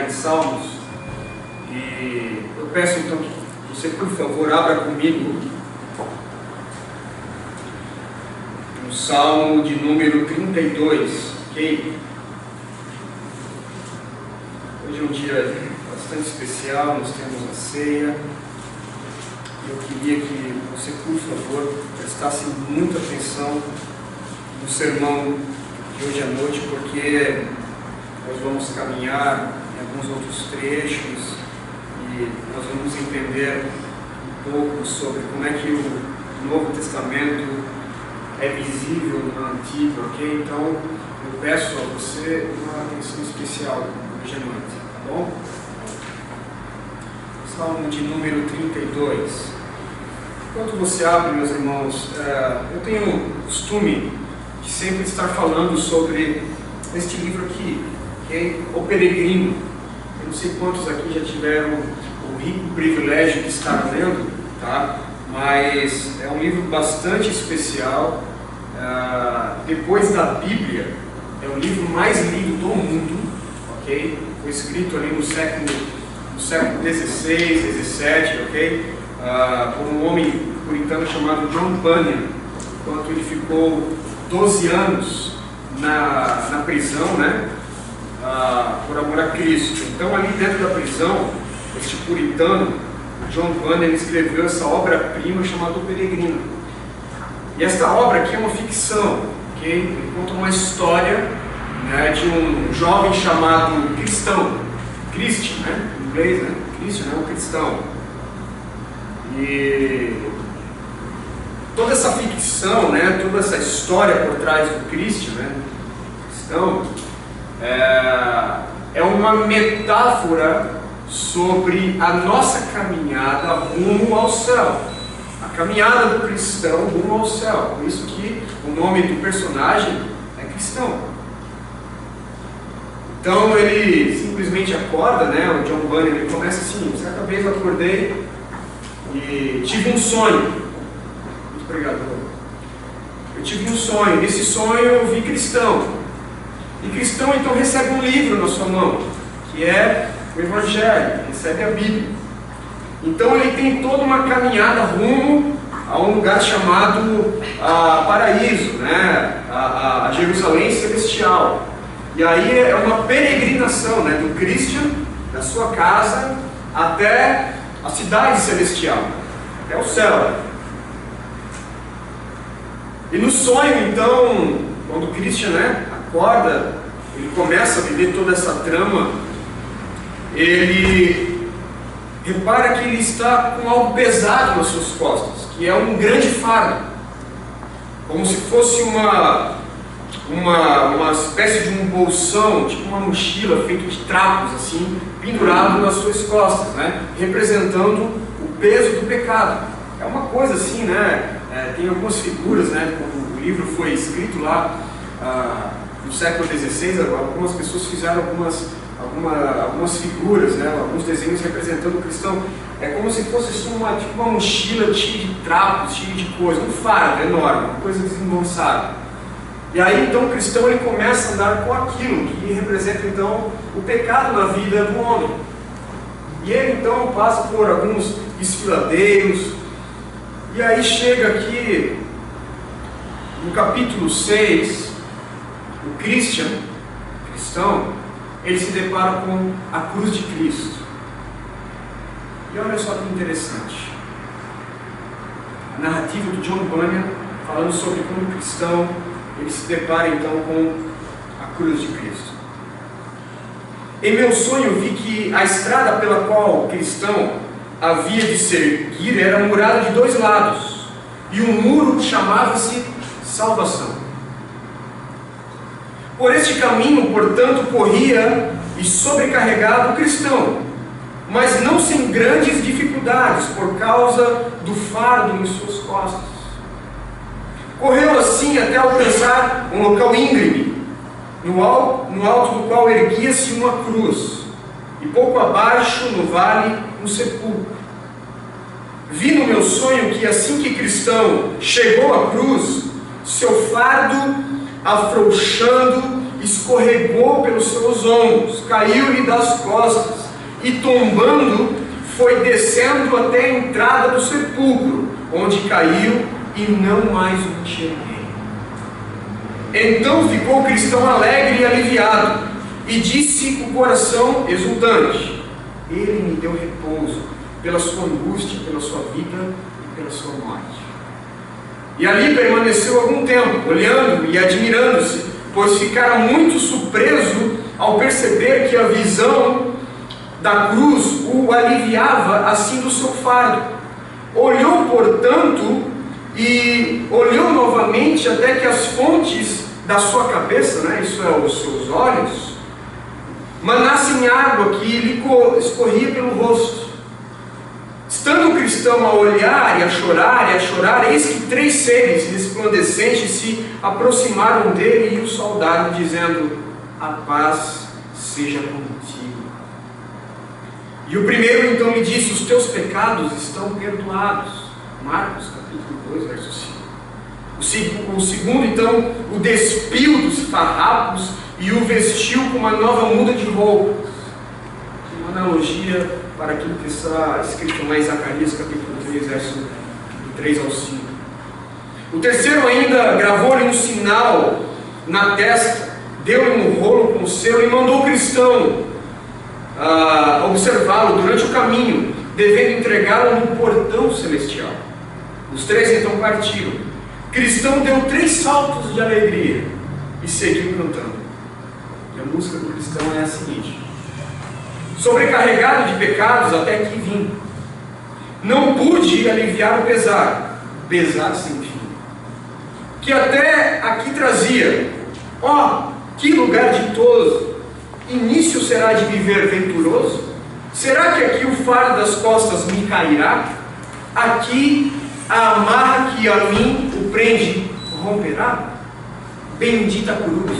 Salmos, e eu peço então que você, por favor, abra comigo no Salmo de número 32, ok? Hoje é um dia bastante especial, nós temos a ceia, e eu queria que você, por favor, prestasse muita atenção no sermão de hoje à noite, porque nós vamos caminhar em alguns outros trechos e nós vamos entender um pouco sobre como é que o Novo Testamento é visível no Antigo, ok? Então eu peço a você uma atenção especial hoje à noite, tá bom? Salmo de número 32. Enquanto você abre, meus irmãos, eu tenho o costume de sempre estar falando sobre este livro aqui, okay? O Peregrino. Eu não sei quantos aqui já tiveram o rico privilégio de estar lendo, tá? Mas é um livro bastante especial. Depois da Bíblia, é o livro mais lido do mundo, ok? Foi escrito ali no século XVI, XVII, ok? Por um homem puritano chamado John Bunyan, enquanto ele ficou 12 anos na prisão, né? Por amor a Cristo. Então, ali dentro da prisão, este puritano, John Bunyan, ele escreveu essa obra-prima chamada O Peregrino. E esta obra aqui é uma ficção, ok? Ele conta uma história, né, de um jovem chamado Cristão, Christian, né? Em inglês, né? Christian é um cristão. E toda essa ficção, né, toda essa história por trás do Christian, né, cristão, é uma metáfora sobre a nossa caminhada rumo ao céu, a caminhada do cristão rumo ao céu. Por isso que o nome do personagem é Cristão. Então ele simplesmente acorda, né? O John Bunyan, ele começa assim: certa vez eu acordei e tive um sonho. Muito pregador. Eu tive um sonho. Nesse sonho eu vi Cristão. E Cristão então recebe um livro na sua mão, que é o Evangelho, recebe a Bíblia. Então ele tem toda uma caminhada rumo a um lugar chamado Paraíso, né? a Jerusalém Celestial. E aí é uma peregrinação, né? Do Christian, da sua casa, até a cidade celestial, até o céu. E no sonho, então, quando o Christian, né, acorda, ele começa a viver toda essa trama, ele repara que ele está com algo pesado nas suas costas, que é um grande fardo, como se fosse uma espécie de um bolsão, tipo uma mochila feita de trapos, assim, pendurado nas suas costas, né, representando o peso do pecado. É uma coisa assim, né? Tem algumas figuras, né? Quando o livro foi escrito lá no século XVI, algumas pessoas fizeram algumas figuras, né? Alguns desenhos representando o cristão. É como se fosse tipo uma mochila cheia de trapos, cheia de coisa, um fardo enorme, uma coisa desengonçada. E aí então o cristão ele começa a andar com aquilo que representa então o pecado na vida do homem. E ele então passa por alguns desfiladeiros, e aí chega aqui no capítulo 6, o cristão, ele se depara com a cruz de Cristo. E olha só que interessante, a narrativa do John Bunyan falando sobre como o cristão ele se depara então com a cruz de Cristo. Em meu sonho vi que a estrada pela qual o cristão havia de seguir era murada de dois lados, e o muro chamava-se salvação. Por este caminho, portanto, corria e sobrecarregado o cristão, mas não sem grandes dificuldades por causa do fardo em suas costas. assim até alcançar um local íngreme, no alto do qual erguia-se uma cruz, e pouco abaixo, no vale, um sepulcro. Vi no meu sonho que assim que cristão chegou à cruz, seu fardo, afrouxando, escorregou pelos seus ombros, caiu-lhe das costas, e tombando, foi descendo até a entrada do sepulcro, onde caiu e não mais o enxerguei. Então ficou o cristão alegre e aliviado, e disse com o coração exultante: Ele me deu repouso, pela sua angústia, pela sua vida e pela sua morte. E ali permaneceu algum tempo, olhando e admirando-se, pois ficara muito surpreso ao perceber que a visão da cruz o aliviava assim do seu fardo. Olhou, portanto, e olhou novamente até que as fontes da sua cabeça, isso é, os seus olhos, manassem água que lhe escorria pelo rosto. Estando o cristão a olhar e a chorar, eis que 3 seres resplandecentes se aproximaram dele e o saudaram, dizendo: a paz seja contigo. E o primeiro então me disse: os teus pecados estão perdoados. Marcos capítulo 2, verso 5. O segundo então o despiu dos farrapos e o vestiu com uma nova muda de roupas. Uma analogia para aquilo que está escrito lá em Zacarias capítulo 3, verso 3 ao 5. O terceiro ainda gravou-lhe um sinal na testa, deu-lhe um rolo com o selo e mandou o cristão observá-lo durante o caminho, devendo entregá-lo no portão celestial. Os 3 então partiram. Cristão deu 3 saltos de alegria e seguiu cantando. E a música do cristão é a seguinte: sobrecarregado de pecados até que vim, não pude aliviar o pesar sem fim, que até aqui trazia. Que lugar ditoso! Início será de viver venturoso? Será que aqui o fardo das costas me cairá? Aqui a amarra que a mim o prende romperá? Bendita cruz,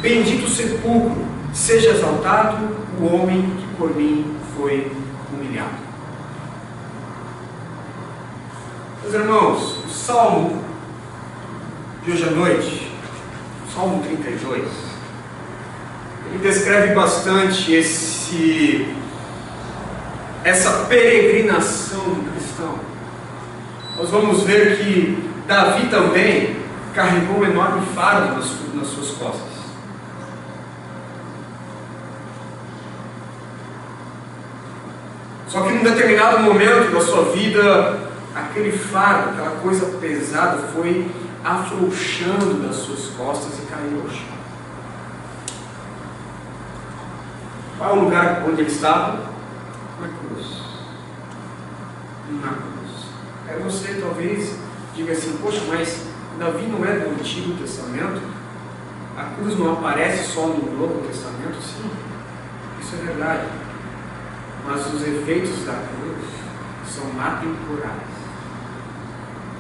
bendito sepulcro, seja exaltado o homem que por mim foi humilhado. Meus irmãos, o Salmo de hoje à noite, Salmo 32, ele descreve bastante essa peregrinação do cristão. Nós vamos ver que Davi também carregou um enorme fardo nas suas costas. Só que em um determinado momento da sua vida, aquele fardo, aquela coisa pesada, foi afrouxando das suas costas e caiu ao chão. Qual é o lugar onde ele estava? Na cruz. Na cruz. Aí você talvez diga assim: poxa, mas Davi não é do Antigo Testamento? A cruz não aparece só no Novo Testamento? Sim, isso é verdade. Mas os efeitos da cruz são atemporais.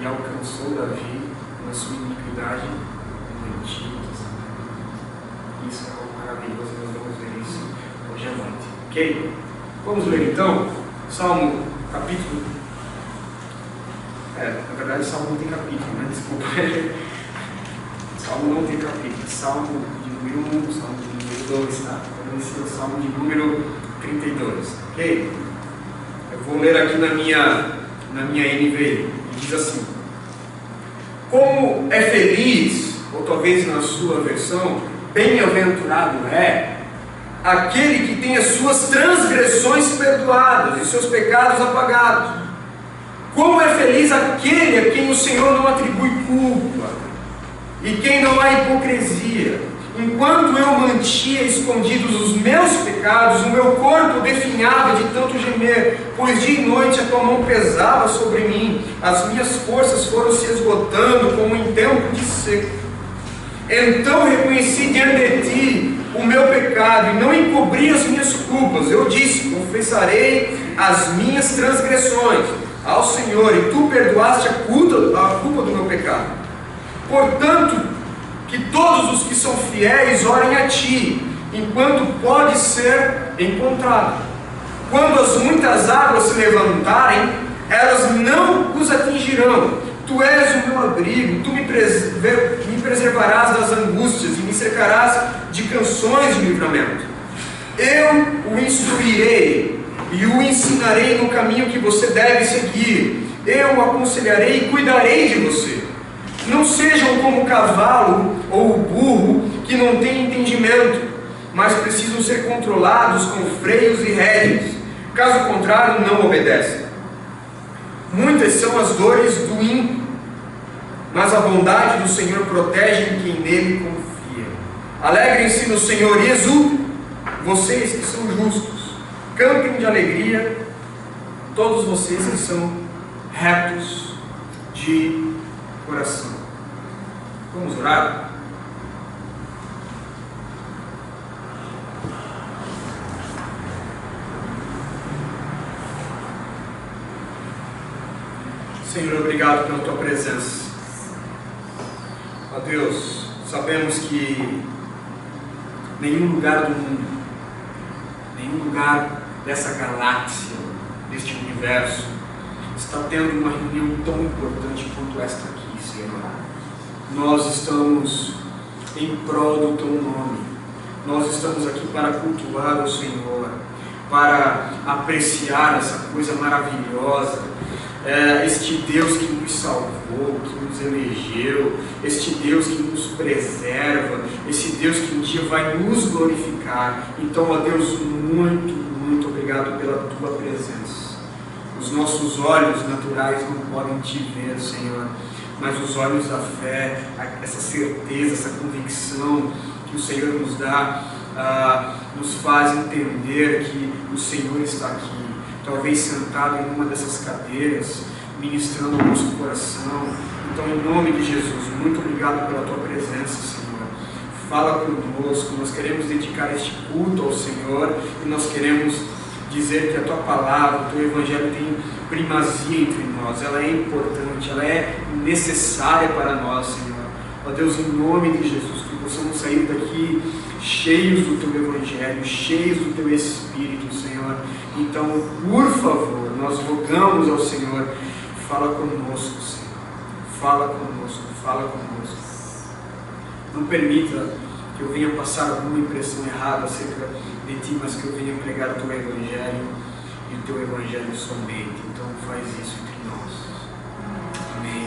E alcançou Davi na sua iniquidade no Antigo Testamento. Isso é algo maravilhoso, nós vamos ver isso hoje à noite. Ok? Vamos ler então Salmo capítulo. Na verdade Salmo não tem capítulo, né? Desculpa. Salmo não tem capítulo. Salmo de número 1, Salmo de número 2, tá? Então esse é o Salmo de número 32. Ok? Eu vou ler aqui na minha NVI. Diz assim: como é feliz, ou talvez na sua versão, bem-aventurado é aquele que tem as suas transgressões perdoadas e seus pecados apagados. Como é feliz aquele a quem o Senhor não atribui culpa e quem não há hipocrisia. Enquanto eu mantinha escondidos os meus pecados, o meu corpo definhava de tanto gemer, pois dia e noite a tua mão pesava sobre mim, as minhas forças foram se esgotando como em tempo de seca. Então reconheci diante de ti o meu pecado e não encobri as minhas culpas. Eu disse: confessarei as minhas transgressões, ao Senhor, e tu perdoaste a culpa do meu pecado. Portanto, que todos os que são fiéis orem a ti, enquanto pode ser encontrado. Quando as muitas águas se levantarem, elas não os atingirão. Tu és o meu abrigo, tu me preservarás das angústias e me cercarás de canções de livramento. Eu o instruirei e o ensinarei no caminho que você deve seguir. Eu o aconselharei e cuidarei de você. Não sejam como o cavalo ou o burro que não têm entendimento, mas precisam ser controlados com freios e rédeas. Caso contrário, não obedecem. Muitas são as dores do ímpio, mas a bondade do Senhor protege quem nele confia. Alegrem-se no Senhor e exultem, vocês que são justos. Cantem de alegria, todos vocês que são retos de coração. Vamos orar? Senhor, obrigado pela tua presença. Ó Deus, sabemos que nenhum lugar do mundo, nenhum lugar dessa galáxia, deste universo, está tendo uma reunião tão importante quanto esta aqui, Senhor. Nós estamos em prol do teu nome. Nós estamos aqui para cultuar o Senhor, para apreciar essa coisa maravilhosa. Este Deus que nos salvou, que nos elegeu, este Deus que nos preserva, esse Deus que um dia vai nos glorificar. Então, ó Deus, muito, muito obrigado pela tua presença. Os nossos olhos naturais não podem te ver, Senhor, mas os olhos da fé, essa certeza, essa convicção que o Senhor nos dá, nos faz entender que o Senhor está aqui. Talvez sentado em uma dessas cadeiras, ministrando o nosso coração. Então, em nome de Jesus, muito obrigado pela tua presença, Senhor. Fala conosco, nós queremos dedicar este culto ao Senhor e nós queremos dizer que a tua palavra, o teu evangelho tem primazia entre nós, ela é importante, ela é necessária para nós, Senhor. Ó Deus, em nome de Jesus, que possamos sair daqui cheios do teu evangelho, cheios do teu Espírito, Senhor. Então, por favor, nós rogamos ao Senhor, fala conosco, Senhor. Fala conosco, fala conosco. Não permita que eu venha passar alguma impressão errada acerca de ti, mas que eu venha pregar o teu evangelho e o teu evangelho somente. Então, faz isso entre nós. Amém.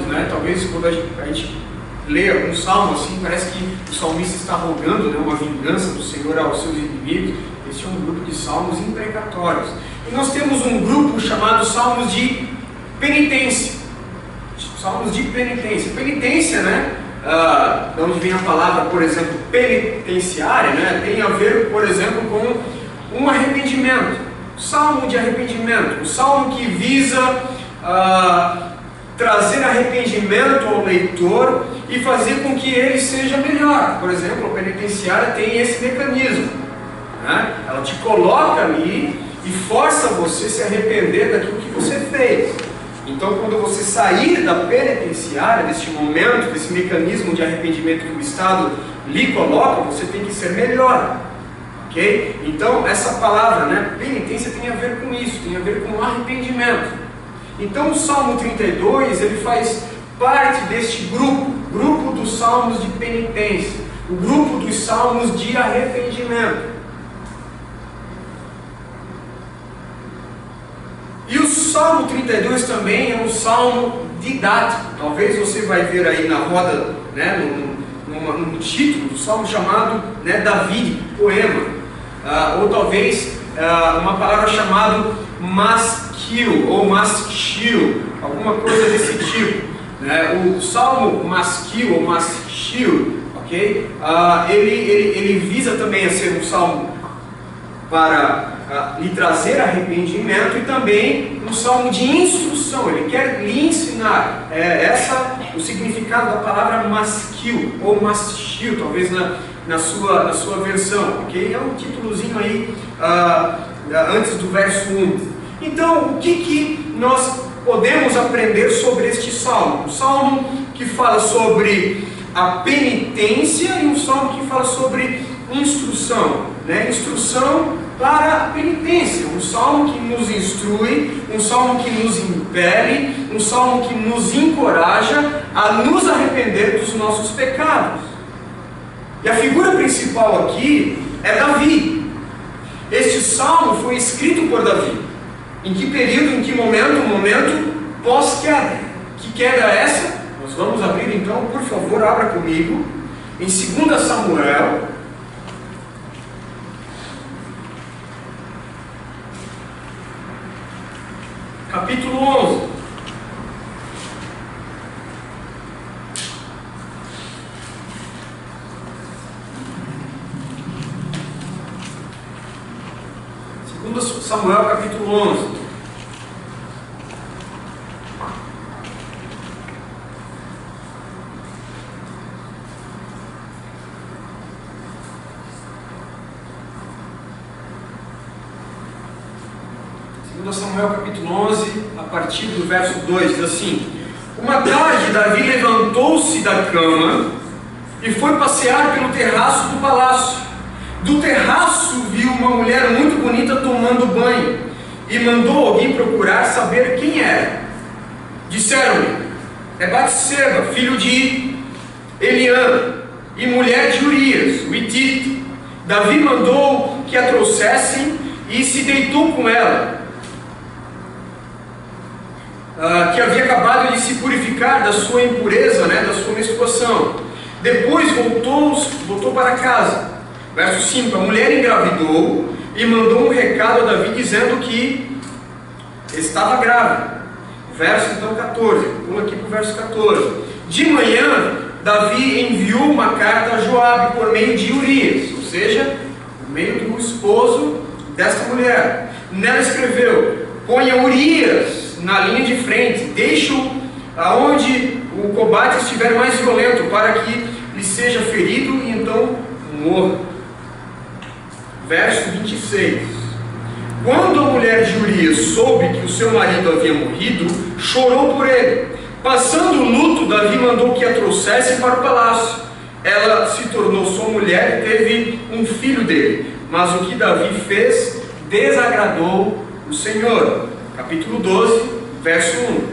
Né? Talvez quando a gente lê algum salmo assim, parece que o salmista está rogando, né, uma vingança do Senhor aos seus inimigos. Este é um grupo de salmos imprecatórios. E nós temos um grupo chamado salmos de penitência. Salmos de penitência. Penitência, né? De onde vem a palavra, por exemplo, penitenciária, né? Tem a ver, por exemplo, com um arrependimento. Salmo de arrependimento. O salmo que visa trazer arrependimento ao leitor e fazer com que ele seja melhor. Por exemplo, a penitenciária tem esse mecanismo, né? Ela te coloca ali e força você a se arrepender daquilo que você fez. Então, quando você sair da penitenciária, deste momento, desse mecanismo de arrependimento que o Estado lhe coloca, você tem que ser melhor. Ok? Então, essa palavra, né, penitência, tem a ver com isso, tem a ver com arrependimento. Então, o Salmo 32, ele faz parte deste grupo dos salmos de penitência, o grupo dos salmos de arrependimento. E o Salmo 32 também é um salmo didático. Talvez você vai ver aí na roda, né, no título do salmo chamado, né, Davi, poema. Ou talvez uma palavra chamada maskil ou maskil, alguma coisa desse tipo. O salmo maskil ou maskil, ok? Ele visa também a ser um salmo para lhe trazer arrependimento e também um salmo de instrução. Ele quer lhe ensinar. O significado da palavra maskil ou maskil, talvez na sua versão, ok? É um títulozinho aí antes do verso 1. Então, o que nós podemos aprender sobre este salmo? Um salmo que fala sobre a penitência e um salmo que fala sobre instrução, né? Instrução para a penitência, um salmo que nos instrui, um salmo que nos impele, um salmo que nos encoraja a nos arrepender dos nossos pecados. E a figura principal aqui é Davi. Este salmo foi escrito por Davi. Em que período, em que momento? Um momento pós-queda. Que queda é essa? Nós vamos abrir então, por favor, abra comigo, em 2 Samuel, capítulo 11. Samuel capítulo 11. Samuel capítulo 11, a partir do verso 2, diz assim: Uma tarde Davi levantou-se da cama e foi passear pelo terraço do palácio. Do terraço viu uma mulher muito bonita tomando banho e mandou alguém procurar saber quem era. Disseram-lhe: é Batseba, filho de Eliã e mulher de Urias, o Hitita. Davi mandou que a trouxessem e se deitou com ela, que havia acabado de se purificar da sua impureza, da sua menstruação. Depois voltou para casa. Verso 5: a mulher engravidou e mandou um recado a Davi dizendo que estava grávida. Verso então 14, vamos aqui para o verso 14. De manhã, Davi enviou uma carta a Joabe por meio de Urias, ou seja, por meio do esposo desta mulher. Nela escreveu: ponha Urias na linha de frente, deixe-o aonde o combate estiver mais violento, para que lhe seja ferido e então morra. Verso 26. Quando a mulher de Urias soube que o seu marido havia morrido, chorou por ele. Passando o luto, Davi mandou que a trouxessem para o palácio. Ela se tornou sua mulher e teve um filho dele. Mas o que Davi fez desagradou o Senhor. Capítulo 12, verso 1.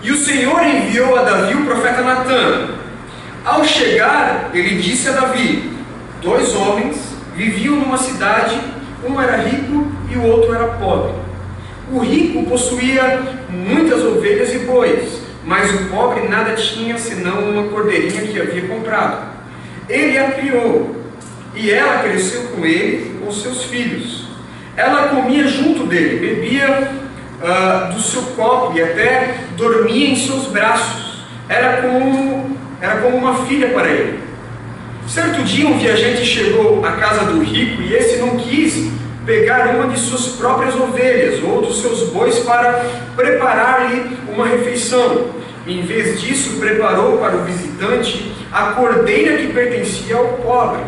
E o Senhor enviou a Davi o profeta Natã. Ao chegar, ele disse a Davi: 2 homens viviam numa cidade, um era rico e o outro era pobre. O rico possuía muitas ovelhas e bois, mas o pobre nada tinha senão uma cordeirinha que havia comprado. Ele a criou, e ela cresceu com ele e com seus filhos. Ela comia junto dele, bebia do seu copo e até dormia em seus braços. Era como uma filha para ele. Certo dia um viajante chegou à casa do rico e esse não quis pegar uma de suas próprias ovelhas ou dos seus bois para preparar-lhe uma refeição. Em vez disso, preparou para o visitante a cordeira que pertencia ao pobre.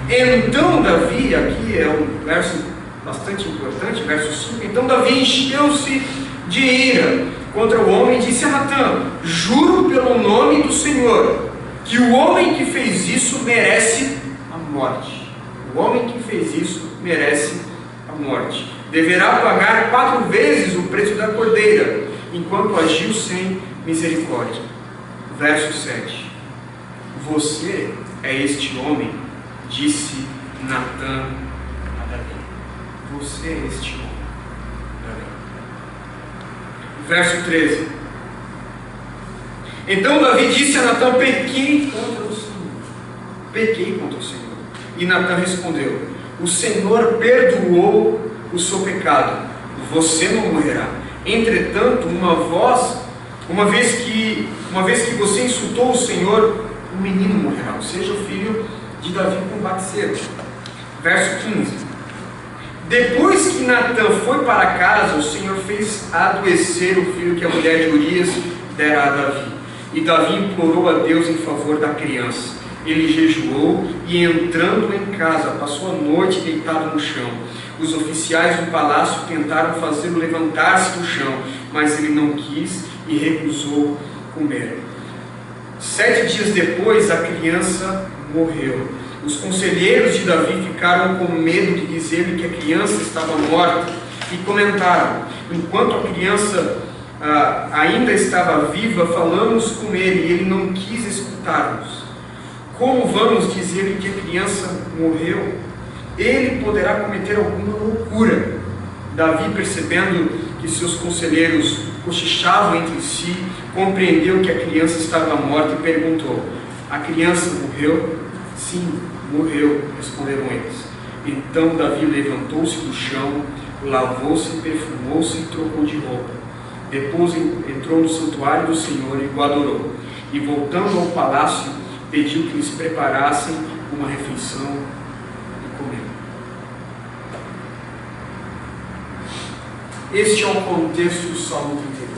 Então Davi, aqui é um verso bastante importante, verso 5. Então Davi encheu-se de ira contra o homem e disse a Natã: juro pelo nome do Senhor que o homem que fez isso merece a morte. O homem que fez isso merece a morte. Deverá pagar 4 vezes o preço da cordeira, enquanto agiu sem misericórdia. Verso 7. Você é este homem, disse Natã a Davi. Você é este homem, Davi. Verso 13. Então Davi disse a Natã: pequei contra o Senhor. Pequei contra o Senhor. E Natã respondeu: o Senhor perdoou o seu pecado, você não morrerá. Entretanto, uma vez que você insultou o Senhor, o menino morrerá, ou seja, o filho de Davi com Batseba. Verso 15. Depois que Natã foi para casa, o Senhor fez adoecer o filho que a mulher de Urias dera a Davi. E Davi implorou a Deus em favor da criança. Ele jejuou e, entrando em casa, passou a noite deitado no chão. Os oficiais do palácio tentaram fazê-lo levantar-se do chão, mas ele não quis e recusou comer. 7 dias depois, a criança morreu. Os conselheiros de Davi ficaram com medo de dizer-lhe que a criança estava morta e comentaram: enquanto a criança ainda estava viva, falamos com ele e ele não quis escutar-nos. Como vamos dizer-lhe que a criança morreu? Ele poderá cometer alguma loucura. Davi, percebendo que seus conselheiros cochichavam entre si, compreendeu que a criança estava morta e perguntou: a criança morreu? Sim, morreu, responderam eles. Então Davi levantou-se do chão, lavou-se, perfumou-se e trocou de roupa. Depois entrou no santuário do Senhor e o adorou. E voltando ao palácio, pediu que lhes preparassem uma refeição e comeu. Este é o contexto do Salmo 32.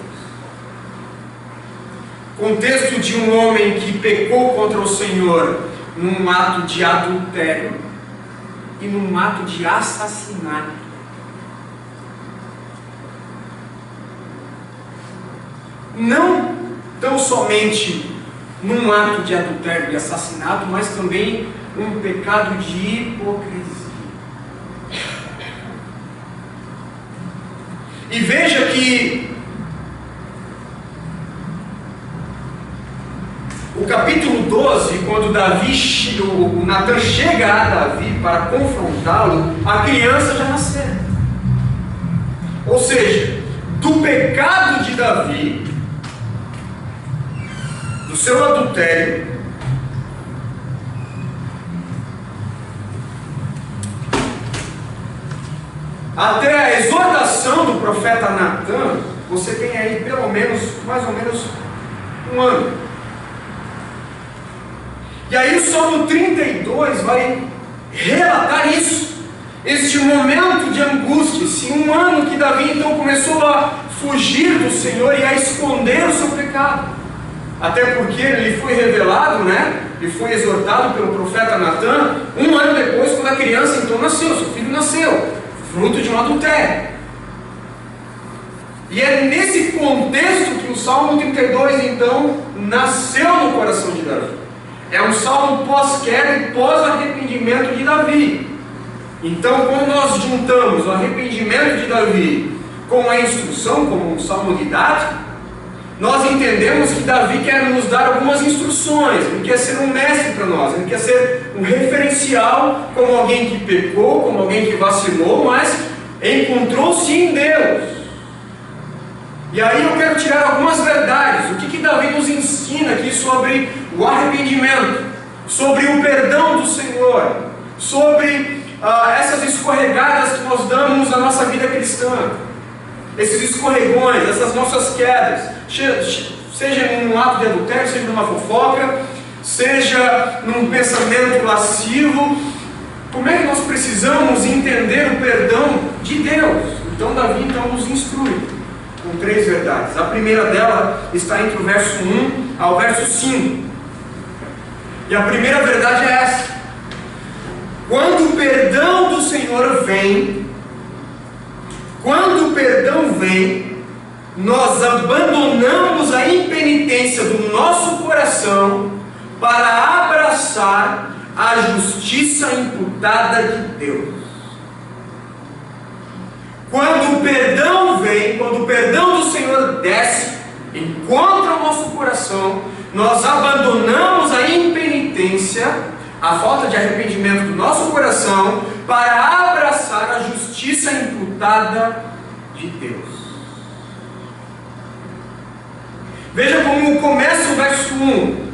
Contexto de um homem que pecou contra o Senhor num ato de adultério e num ato de assassinato. Não tão somente num ato de adultério e assassinato, mas também um pecado de hipocrisia. E veja que o capítulo 12, quando o Natan chega a Davi para confrontá-lo, a criança já nasceu. Ou seja, do pecado de Davi, do seu adultério, até a exortação do profeta Natan, você tem aí pelo menos, mais ou menos, um ano. E aí o Salmo 32 vai relatar isso, este momento de angústia, esse um ano que Davi então começou a fugir do Senhor e a esconder o seu pecado. Até porque ele foi revelado, ele foi exortado pelo profeta Natan, um ano depois, quando a criança então nasceu, seu filho nasceu, fruto de um adultério. E é nesse contexto que o Salmo 32 então nasceu no coração de Davi. É um salmo pós-queda e pós-arrependimento de Davi. Então, quando nós juntamos o arrependimento de Davi com a instrução, como um salmo didático, nós entendemos que Davi quer nos dar algumas instruções. Ele quer ser um mestre para nós, ele quer ser um referencial, como alguém que pecou, como alguém que vacilou, mas encontrou-se em Deus. E aí eu quero tirar algumas verdades. O que Davi nos ensina aqui sobre o arrependimento, sobre o perdão do Senhor, sobre essas escorregadas que nós damos na nossa vida cristã, esses escorregões, essas nossas quedas, seja num ato de adultério, seja numa fofoca, seja num pensamento lascivo. Como é que nós precisamos entender o perdão de Deus? Então Davi nos instrui com 3 verdades. A primeira dela está entre o verso 1 ao verso 5. E a primeira verdade é essa: quando o perdão do Senhor vem, nós abandonamos a impenitência do nosso coração para abraçar a justiça imputada de Deus. Quando o perdão vem, quando o perdão do Senhor desce, encontra o nosso coração, nós abandonamos a impenitência, a falta de arrependimento do nosso coração, para abraçar a justiça imputada de Deus. Veja como começa o verso 1.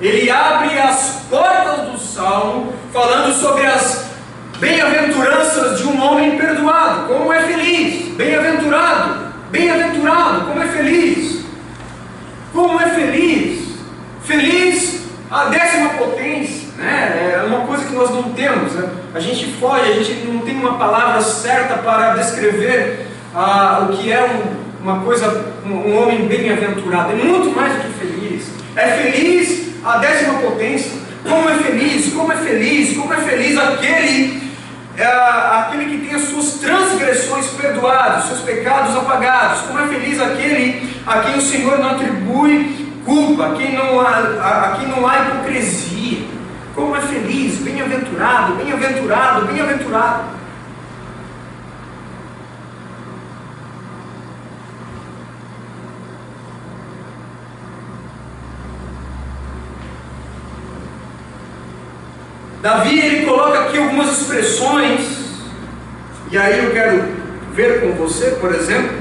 Ele abre as portas do Salmo, falando sobre as bem-aventuranças de um homem perdoado. Como é feliz, bem-aventurado, bem-aventurado, como é feliz. Como é feliz, feliz a 10ª potência, É uma coisa que nós não temos, A gente foge, a gente não tem uma palavra certa para descrever o que é uma coisa, um homem bem-aventurado. É muito mais do que feliz. É feliz a 10ª potência. Como é feliz, como é feliz, como é feliz aquele que tem as suas transgressões perdoadas, seus pecados apagados. Como é feliz aquele a quem o Senhor não atribui culpa, a quem não há hipocrisia. Como é feliz, bem-aventurado, bem-aventurado, bem-aventurado. Davi, ele coloca aqui algumas expressões, e aí eu quero ver com você, por exemplo,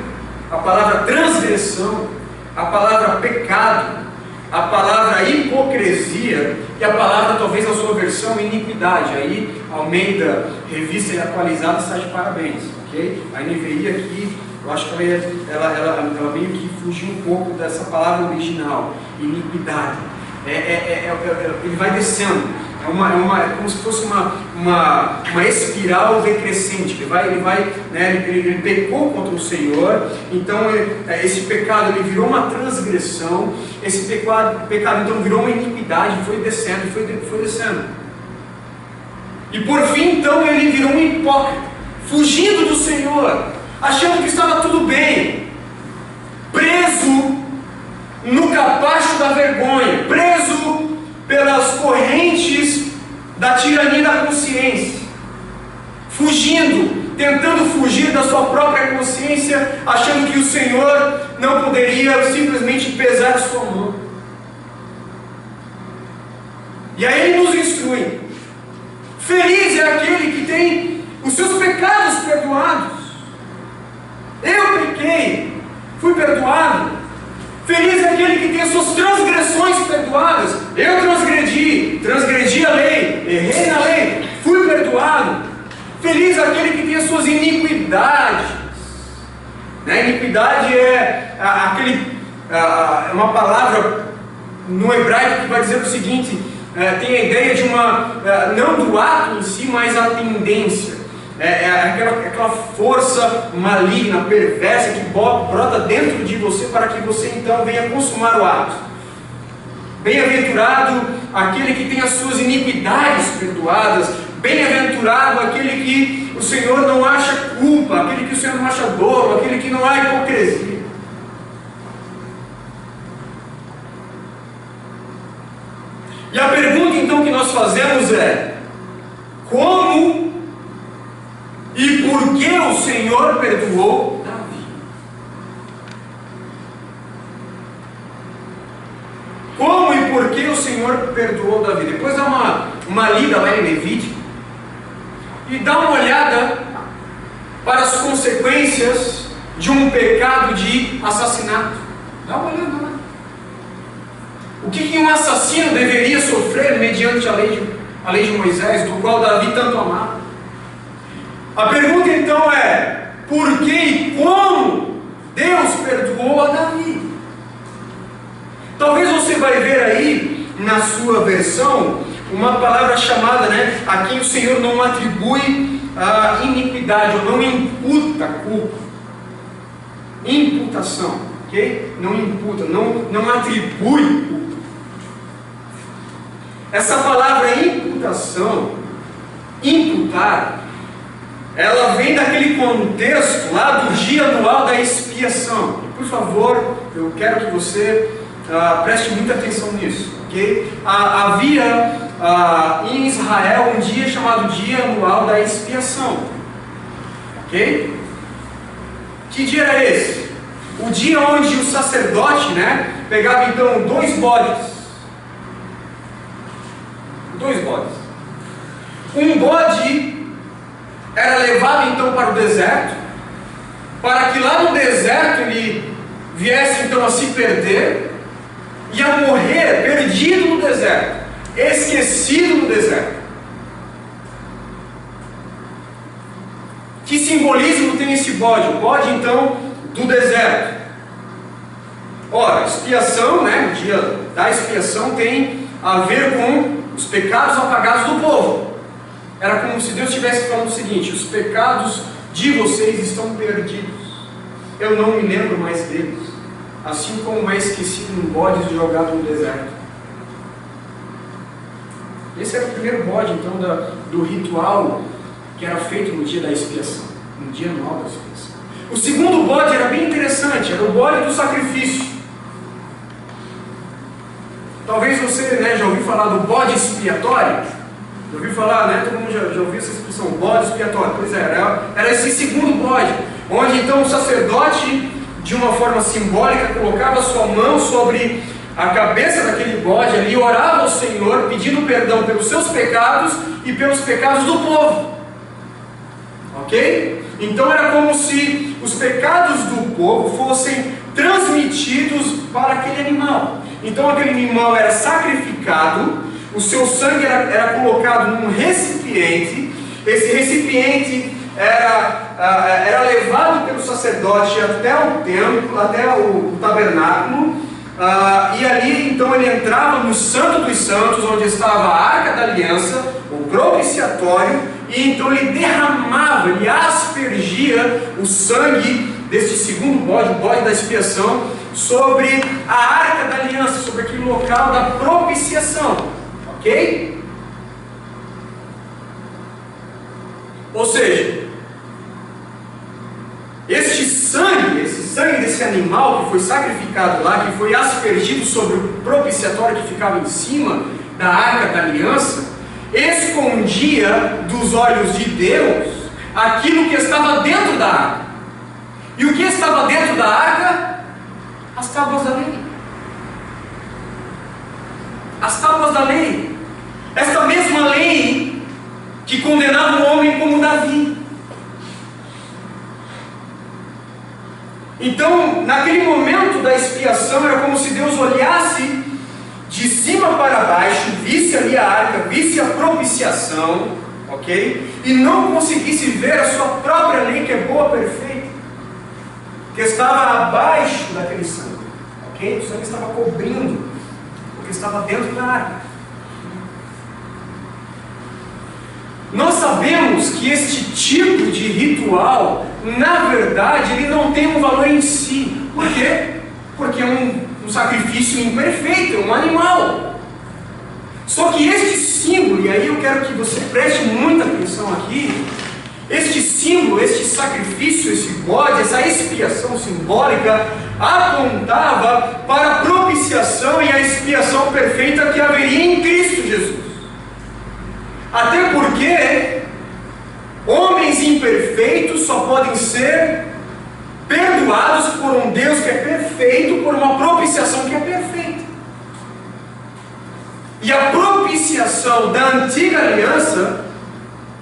a palavra transgressão, a palavra pecado, a palavra hipocrisia e a palavra, talvez na sua versão, iniquidade. Aí, Almeida, revista e atualizada, está de parabéns, ok? A NVI aqui, eu acho que ela meio que fugiu um pouco dessa palavra original, iniquidade. Ele vai descendo. É como se fosse uma espiral decrescente. Ele pecou contra o Senhor, então esse pecado ele virou uma transgressão, esse pecado então virou uma iniquidade, foi descendo, foi descendo. E por fim, então, ele virou um hipócrita, fugindo do Senhor, achando que estava tudo bem, preso no capacho da vergonha, preso pelas correntes da tirania da consciência, fugindo, tentando fugir da sua própria consciência, achando que o Senhor não poderia simplesmente pesar a sua mão. E aí ele nos instrui: feliz é aquele que tem os seus pecados perdoados. Eu pequei, fui perdoado. Feliz é aquele que tem as suas transgressões perdoadas. Eu transgredi a lei, errei na lei, fui perdoado. Feliz é aquele que tem as suas iniquidades. Iniquidade é uma palavra no hebraico que vai dizer o seguinte: tem a ideia de não do ato em si, mas a tendência. Aquela força maligna, perversa, que brota dentro de você para que você então venha consumar o ato. Bem-aventurado aquele que tem as suas iniquidades perdoadas. Bem-aventurado aquele que o Senhor não acha culpa, aquele que o Senhor não acha dolo, aquele que não há hipocrisia. E a pergunta então que nós fazemos é: como e por que o Senhor perdoou Davi? Como e por que o Senhor perdoou Davi? Depois dá uma lida lá em Levítico e dá uma olhada para as consequências de um pecado de assassinato. Dá uma olhada lá. O que um assassino deveria sofrer mediante a lei de Moisés, do qual Davi tanto amava? A pergunta então é: por que e como Deus perdoou a Davi? Talvez você vai ver aí na sua versão uma palavra chamada, a quem o Senhor não atribui a iniquidade, ou não imputa culpa. Imputação, ok? Não imputa, não atribui culpa. Essa palavra imputação, imputar, ela vem daquele contexto lá do dia anual da expiação. Por favor, eu quero que você preste muita atenção nisso, ok? Havia em Israel um dia chamado Dia Anual da Expiação, ok? Que dia era esse? O dia onde o sacerdote, pegava então dois bodes. Um bode era levado então para o deserto, para que lá no deserto ele viesse então a se perder, e a morrer perdido no deserto, esquecido no deserto. Que simbolismo tem esse bode? O bode então do deserto. Ora, expiação, o dia da expiação tem a ver com os pecados apagados do povo. Era como se Deus estivesse falando o seguinte: os pecados de vocês estão perdidos, eu não me lembro mais deles, assim como é esquecido um bode jogado no deserto. Esse era o primeiro bode, então, do ritual que era feito no dia da expiação, no dia anual da expiação. O segundo bode era bem interessante, era o bode do sacrifício. Talvez você, né, já ouviu falar do bode expiatório? Já ouviu falar, né? Todo mundo já ouviu essa expressão, bode expiatório. Pois é, era esse segundo bode, onde então o sacerdote, de uma forma simbólica, colocava sua mão sobre a cabeça daquele bode ali, orava ao Senhor, pedindo perdão pelos seus pecados e pelos pecados do povo. Ok? Então era como se os pecados do povo fossem transmitidos para aquele animal. Então aquele animal era sacrificado, o seu sangue era colocado num recipiente, esse recipiente era levado pelo sacerdote até o templo, até o tabernáculo, e ali então ele entrava no Santo dos Santos, onde estava a Arca da Aliança, o propiciatório, e então ele derramava, ele aspergia o sangue deste segundo bode, o bode da expiação, sobre a Arca da Aliança, sobre aquele local da propiciação. Ok? Ou seja, esse sangue desse animal que foi sacrificado lá, que foi aspergido sobre o propiciatório que ficava em cima da Arca da Aliança, escondia dos olhos de Deus aquilo que estava dentro da arca. E o que estava dentro da arca? As tábuas da lei. As tábuas da lei. Esta mesma lei que condenava um homem como Davi. Então, naquele momento da expiação, era como se Deus olhasse de cima para baixo, visse ali a arca, visse a propiciação, ok? E não conseguisse ver a sua própria lei, que é boa, perfeita, que estava abaixo daquele sangue, ok? O sangue estava cobrindo o que estava dentro da arca. Nós sabemos que este tipo de ritual, na verdade, ele não tem um valor em si. Por quê? Porque é um sacrifício imperfeito, é um animal. Só que este símbolo, e aí eu quero que você preste muita atenção aqui, este símbolo, este sacrifício, esse bode, essa expiação simbólica, apontava para a propiciação e a expiação perfeita que haveria em Cristo Jesus. Até porque homens imperfeitos só podem ser perdoados por um Deus que é perfeito, por uma propiciação que é perfeita. E a propiciação da antiga aliança,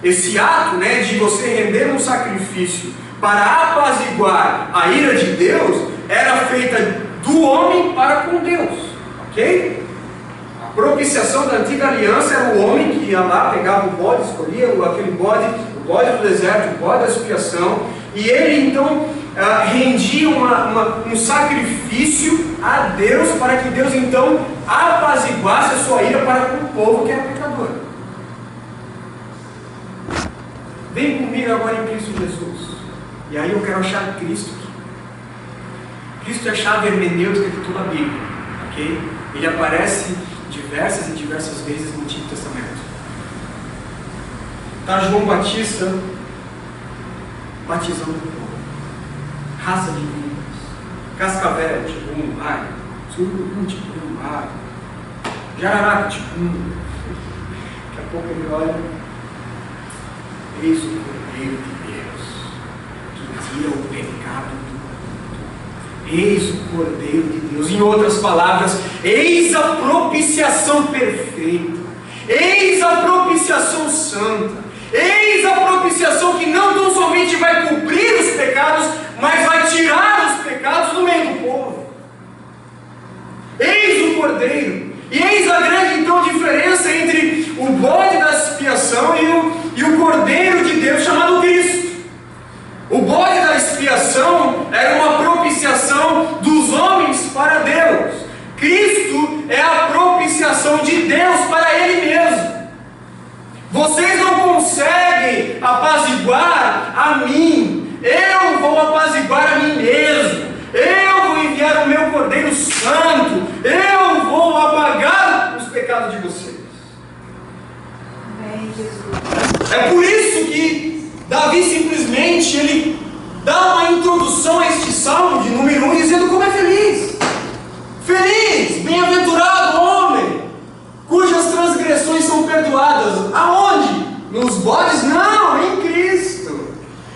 esse ato, né, de você render um sacrifício para apaziguar a ira de Deus, era feita do homem para com Deus, ok? A propiciação da antiga aliança era o homem que ia lá, pegava o bode, escolhia aquele bode, o bode do deserto, o bode da expiação, e ele então rendia um sacrifício a Deus, para que Deus então apaziguasse a sua ira para com o povo que era pecador. Vem comigo agora em Cristo Jesus. E aí eu quero achar Cristo aqui. Cristo é a chave hermenêutica de toda a Bíblia, ok? Ele aparece diversas e diversas vezes no Antigo Testamento. Está João Batista batizando o povo. Raça de línguas, cascavel, tibum, ai, surubim, tibum, ai, jararaca, tibum. Daqui a pouco ele olha, eis o Cordeiro de Deus, que tira o pecado do mundo. Eis o Cordeiro de Deus. Em outras palavras, eis a propiciação perfeita, eis a propiciação santa, eis a propiciação que não tão somente vai cobrir os pecados, mas vai tirar os pecados do meio do povo. Eis o Cordeiro. E eis a grande então diferença entre o bode da expiação e o Cordeiro de Deus chamado Cristo. O bode da expiação era uma propiciação dos homens para Deus. Cristo é a propiciação de Deus para Ele mesmo. Vocês não conseguem apaziguar a mim. Eu vou apaziguar a mim mesmo. Eu vou enviar o meu Cordeiro Santo. Eu vou apagar os pecados de vocês. É por isso que Davi simplesmente ele dá uma introdução a este salmo de número 1, dizendo como é feliz. Feliz, bem-aventurado o homem cujas transgressões são perdoadas. Aonde? Nos bodes? Não, em Cristo.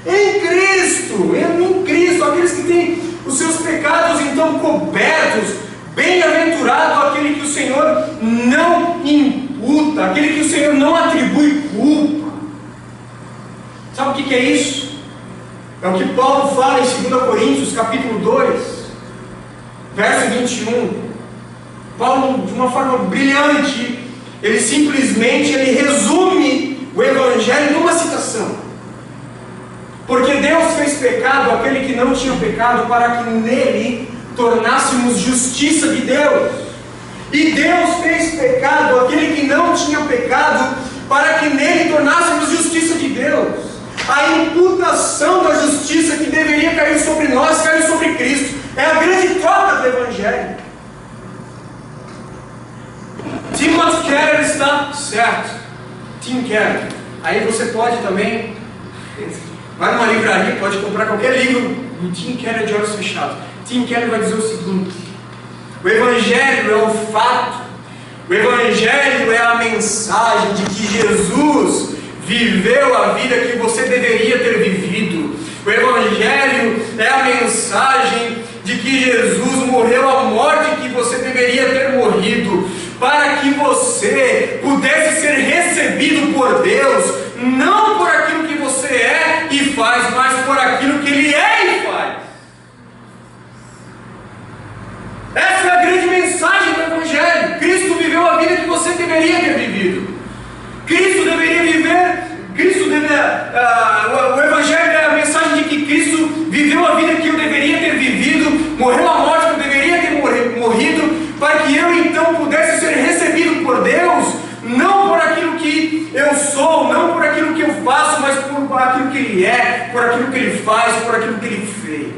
Em Cristo, em Cristo, aqueles que têm os seus pecados então cobertos. Bem-aventurado aquele que o Senhor não imputa, aquele que o Senhor não atribui culpa. Sabe o que é isso? É o que Paulo fala em 2 Coríntios capítulo 2, verso 21. Paulo, de uma forma brilhante, ele simplesmente resume o Evangelho numa citação. Porque Deus fez pecado aquele que não tinha pecado, para que nele tornássemos justiça de Deus. E Deus fez pecado aquele que não tinha pecado, para que nele tornássemos justiça de Deus. A imputação da justiça que deveria cair sobre nós, caiu sobre Cristo. É a grande troca do Evangelho. Timothy Keller está certo. Tim Keller. Aí você pode também, vai numa livraria, pode comprar qualquer livro do Tim Keller de olhos fechados. Tim Keller vai dizer o seguinte: o Evangelho é o fato, o Evangelho é a mensagem de que Jesus viveu a vida que você deveria ter vivido. O Evangelho é a mensagem de que Jesus morreu a morte que você deveria ter morrido, para que você pudesse ser recebido por Deus, não por aquilo que você é e faz, mas por aquilo que Ele é e faz. Essa é a grande mensagem do Evangelho. Cristo viveu a vida que você deveria ter vivido. Cristo deveria viver, o Evangelho é a mensagem de que Cristo viveu a vida que eu deveria ter vivido, morreu a morte que eu deveria ter morrido, para que eu então pudesse ser recebido por Deus, não por aquilo que eu sou, não por aquilo que eu faço, mas por aquilo que Ele é, por aquilo que Ele faz, por aquilo que Ele fez.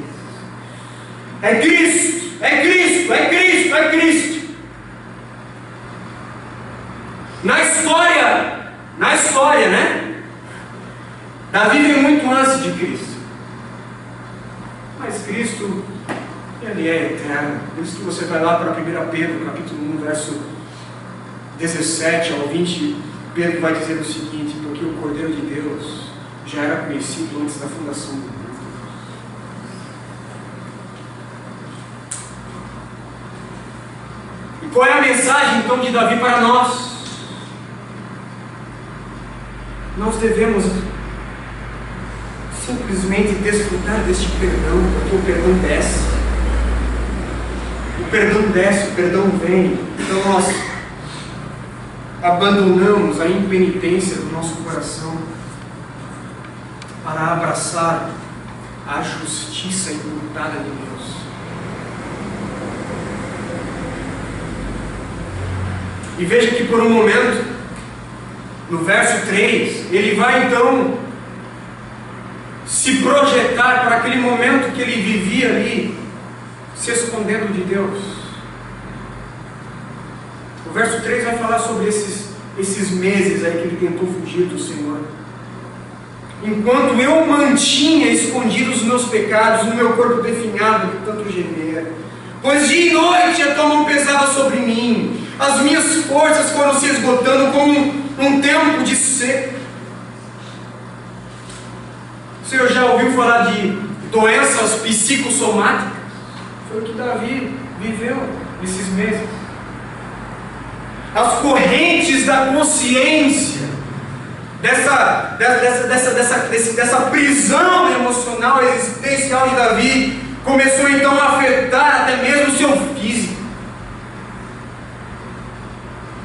É Cristo, é Cristo, é Cristo, é Cristo. Na história, né? Davi veio muito antes de Cristo. Mas Cristo, Ele é eterno. Por isso que você vai lá para 1 Pedro, capítulo 1, verso 17 ao 20, Pedro vai dizer o seguinte: porque o Cordeiro de Deus já era conhecido antes da fundação do mundo. E qual é a mensagem então de Davi para nós? Nós devemos simplesmente desfrutar deste perdão, porque o perdão desce. O perdão desce, o perdão vem. Então nós abandonamos a impenitência do nosso coração para abraçar a justiça imputada de Deus. E veja que por um momento, no verso 3, ele vai então se projetar para aquele momento que ele vivia ali, se escondendo de Deus. O verso 3 vai falar sobre esses meses aí que ele tentou fugir do Senhor. Enquanto eu mantinha escondidos os meus pecados no meu corpo definhado de tanto gemer, pois dia e noite a tua mão pesava sobre mim, as minhas forças foram se esgotando como um tempo de seca. O senhor já ouviu falar de doenças psicossomáticas? Foi o que Davi viveu nesses meses. As correntes da consciência, dessa prisão emocional existencial de Davi, começou então a afetar até mesmo o seu físico.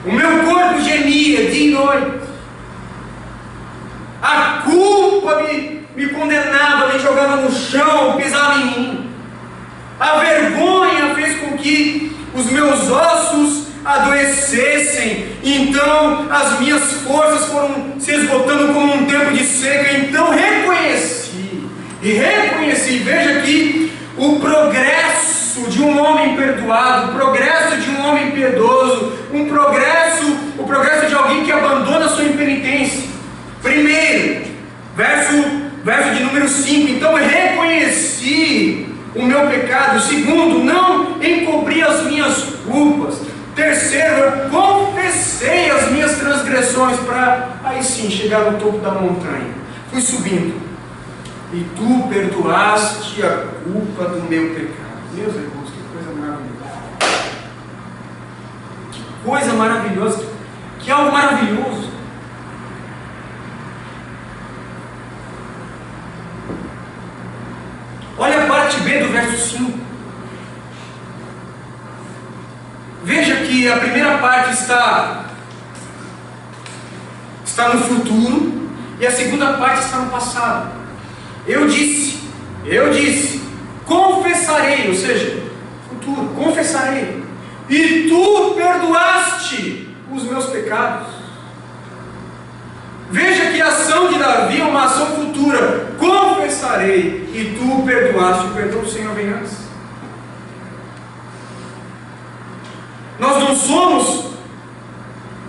O meu corpo gemia dia e noite. A culpa me condenava, me jogava no chão, pisava em mim. A vergonha fez com que os meus ossos adoecessem. Então as minhas forças foram se esgotando como um tempo de seca. Então reconheci. Veja aqui o progresso de um homem perdoado, o progresso de um homem piedoso, o progresso de alguém que abandona a sua impenitência. 5, então eu reconheci o meu pecado. Segundo, não encobri as minhas culpas. Terceiro, eu confessei as minhas transgressões, para aí sim chegar no topo da montanha. Fui subindo, e tu perdoaste a culpa do meu pecado. Meus irmãos, que coisa maravilhosa! Que coisa maravilhosa! Que algo maravilhoso! Olha a parte B do verso 5. Veja que a primeira parte está no futuro e a segunda parte está no passado. Eu disse, confessarei, ou seja, futuro, confessarei, e tu perdoaste os meus pecados. Veja que a ação de Davi é uma ação futura. Confessarei e tu perdoaste. O perdão do Senhor vem antes. Nós não somos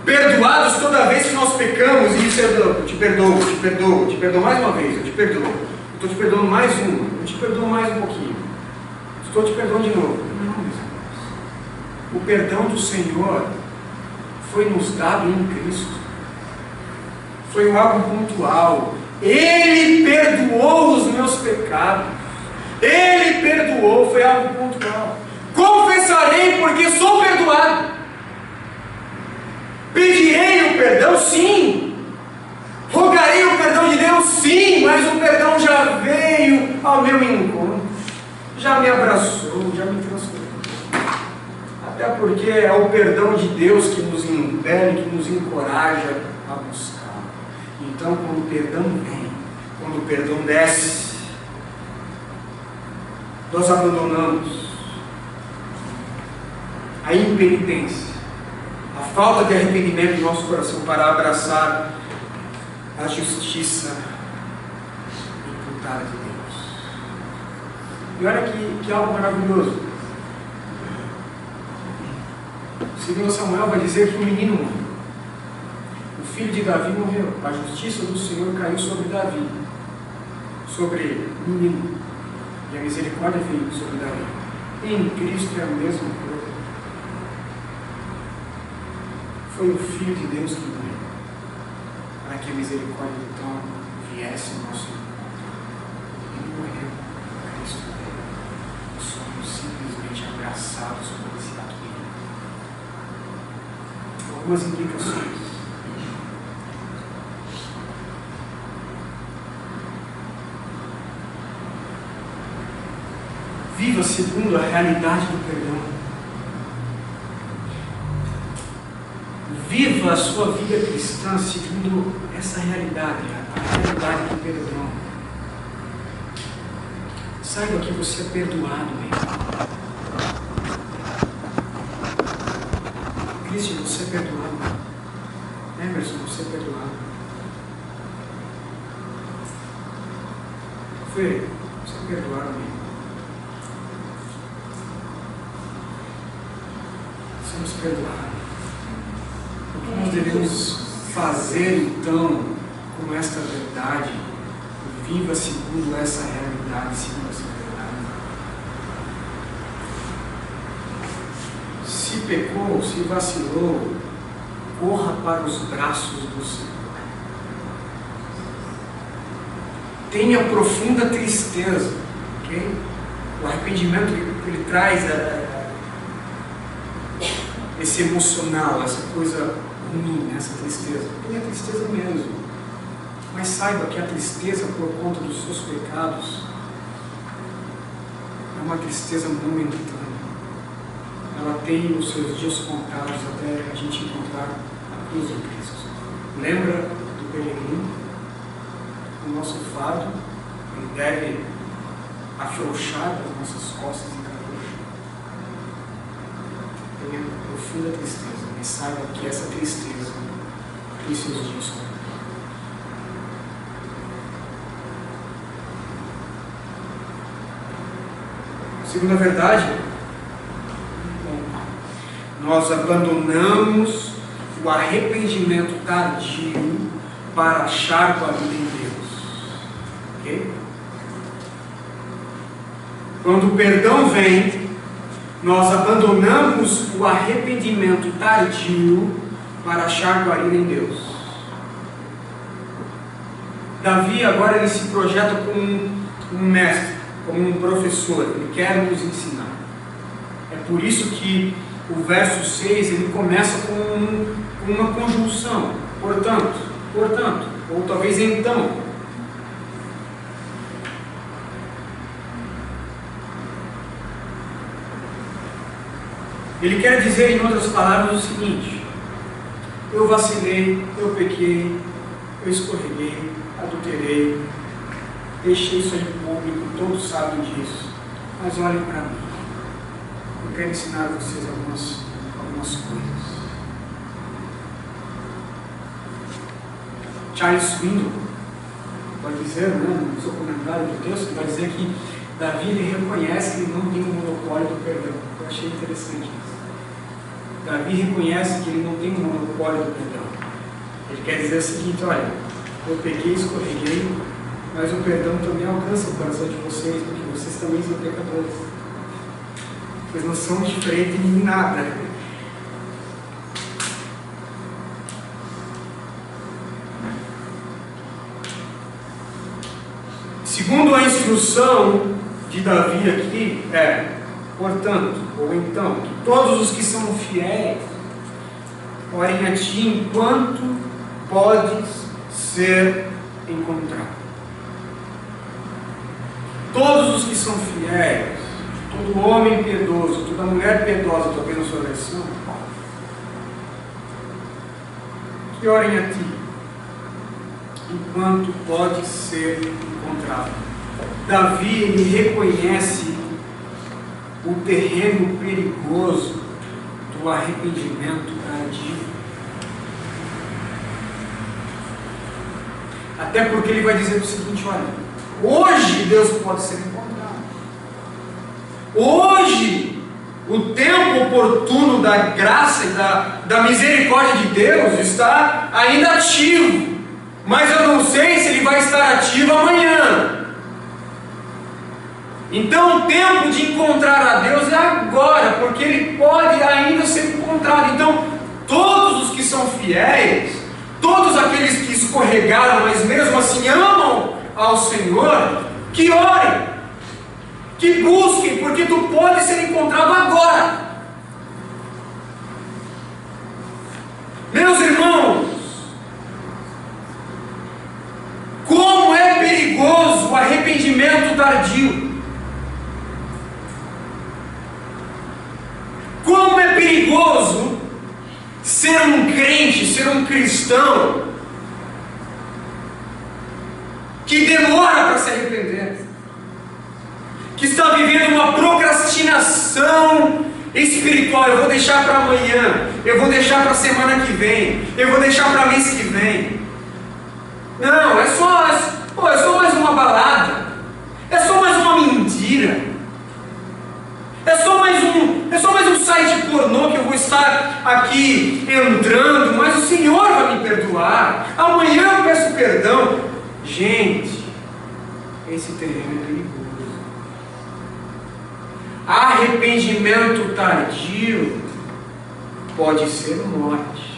perdoados toda vez que nós pecamos e isso eu te perdoo mais uma vez, eu te perdoo. Estou te perdoando mais uma, eu te perdoo mais um pouquinho. Estou te perdoando de novo. Não, meus irmãos. O perdão do Senhor foi nos dado em Cristo. Foi algo pontual. Ele perdoou os meus pecados. Ele perdoou, foi algo pontual. Confessarei porque sou perdoado. Pedirei o perdão, sim. Rogarei o perdão de Deus, sim. Mas o perdão já veio ao meu encontro. Já me abraçou, já me transformou. Até porque é o perdão de Deus que nos impele, que nos encoraja a buscar. Então, quando o perdão vem, quando o perdão desce, nós abandonamos a impenitência, a falta de arrependimento do nosso coração para abraçar a justiça imputada de Deus. E olha que algo maravilhoso. Segundo Samuel vai dizer que o menino morreu. O filho de Davi morreu. A justiça do Senhor caiu sobre Davi, sobre o menino. E a misericórdia veio sobre Davi. Em Cristo é a mesma coisa. Foi o Filho de Deus que morreu, para que a misericórdia então viesse ao nosso encontro. Ele morreu, Cristo veio. Nós somos simplesmente abraçados por esse ato divino. Algumas implicações. Viva segundo a realidade do perdão. Viva a sua vida cristã segundo essa realidade, a realidade do perdão. Saiba que você é perdoado mesmo. Cristo, você é perdoado. Emerson, você é perdoado. Foi, você é perdoado mesmo. Somos perdoados. O que nós devemos fazer então com esta verdade? Viva segundo essa realidade, segundo essa verdade. Se pecou, se vacilou, corra para os braços do Senhor. Tenha profunda tristeza, ok? O arrependimento que ele traz esse emocional, essa coisa ruim, essa tristeza. Tenha tristeza mesmo. Mas saiba que a tristeza por conta dos seus pecados é uma tristeza momentânea. Ela tem os seus dias contados até a gente encontrar a cruz de Cristo. Lembra do peregrino? O nosso fardo, ele deve afrouxar das nossas costas e cabeça. Tenha profunda tristeza, mas saiba que essa tristeza tem seus dias contados. Segunda verdade, nós abandonamos o arrependimento tardio para achar com a vida em Deus. Ok? Quando o perdão vem, nós abandonamos o arrependimento tardio para achar guarida em Deus. Davi agora ele se projeta como um mestre, como um professor, ele quer nos ensinar. É por isso que o verso 6 ele começa com uma conjunção, portanto, ou talvez então. Ele quer dizer, em outras palavras, o seguinte: eu vacilei, eu pequei, eu escorreguei, adulterei, deixei isso em público, todos sabem disso, mas olhem para mim, eu quero ensinar a vocês algumas coisas. Charles Swindoll vai dizer, no seu comentário do texto, ele vai dizer que Davi ele reconhece que ele não tem o monopólio do perdão. Eu achei interessante isso. Davi reconhece que ele não tem o monopólio do perdão. Ele quer dizer o seguinte: olha, eu pequei, escorreguei, mas o perdão também alcança o coração de vocês, porque vocês também são pecadores. Vocês não são diferentes em nada. Segundo a instrução de Davi aqui, portanto, ou então, que todos os que são fiéis orem a ti enquanto podes ser encontrado. Todos os que são fiéis, todo homem piedoso, toda mulher piedosa, talvez na sua versão, que orem a ti enquanto pode ser encontrado. Davi ele reconhece o terreno perigoso do arrependimento tardio. Até porque ele vai dizer o seguinte: olha, hoje Deus pode ser encontrado. Hoje, o tempo oportuno da graça e da misericórdia de Deus está ainda ativo. Mas eu não sei se ele vai estar ativo amanhã. Então o tempo de encontrar a Deus é agora, porque Ele pode ainda ser encontrado. Então todos os que são fiéis, todos aqueles que escorregaram, mas mesmo assim amam ao Senhor, que orem, que busquem, porque tu pode ser encontrado agora. Meus irmãos, como é perigoso o arrependimento tardio. Como é perigoso ser um crente, ser um cristão que demora para se arrepender, que está vivendo uma procrastinação espiritual. Eu vou deixar para amanhã, eu vou deixar para a semana que vem, eu vou deixar para mês que vem. Não, é só mais uma balada, é só mais uma mentira. É só mais um site pornô que eu vou estar aqui entrando, mas o Senhor vai me perdoar. Amanhã eu peço perdão. Gente, esse terreno é perigoso. Arrependimento tardio pode ser morte.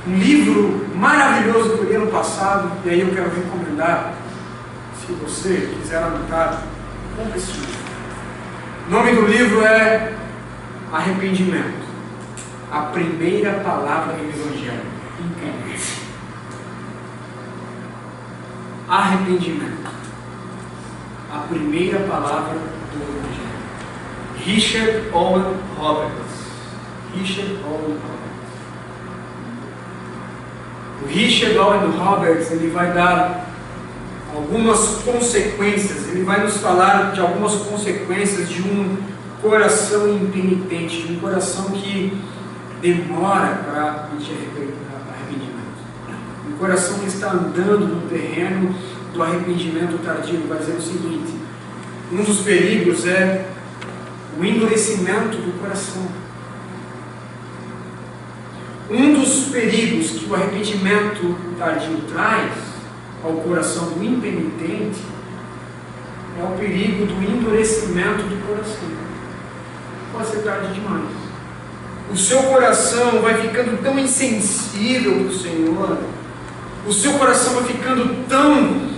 Um livro maravilhoso que eu li ano passado, e aí eu quero recomendar, se você quiser anotar, compre esse livro. O nome do livro é Arrependimento, a primeira palavra do Evangelho. Incrível. Arrependimento, a primeira palavra do Evangelho. Richard Owen Roberts. O Richard Owen Roberts, ele vai dar algumas consequências, ele vai nos falar de algumas consequências de um coração impenitente, de um coração que demora para pedir arrependimento. Um coração que está andando no terreno do arrependimento tardio. Ele vai dizer o seguinte: um dos perigos é o endurecimento do coração. Um dos perigos que o arrependimento tardio traz ao coração do impenitente é o perigo do endurecimento do coração. Pode ser tarde demais. O seu coração vai ficando tão insensível para o Senhor, o seu coração vai ficando tão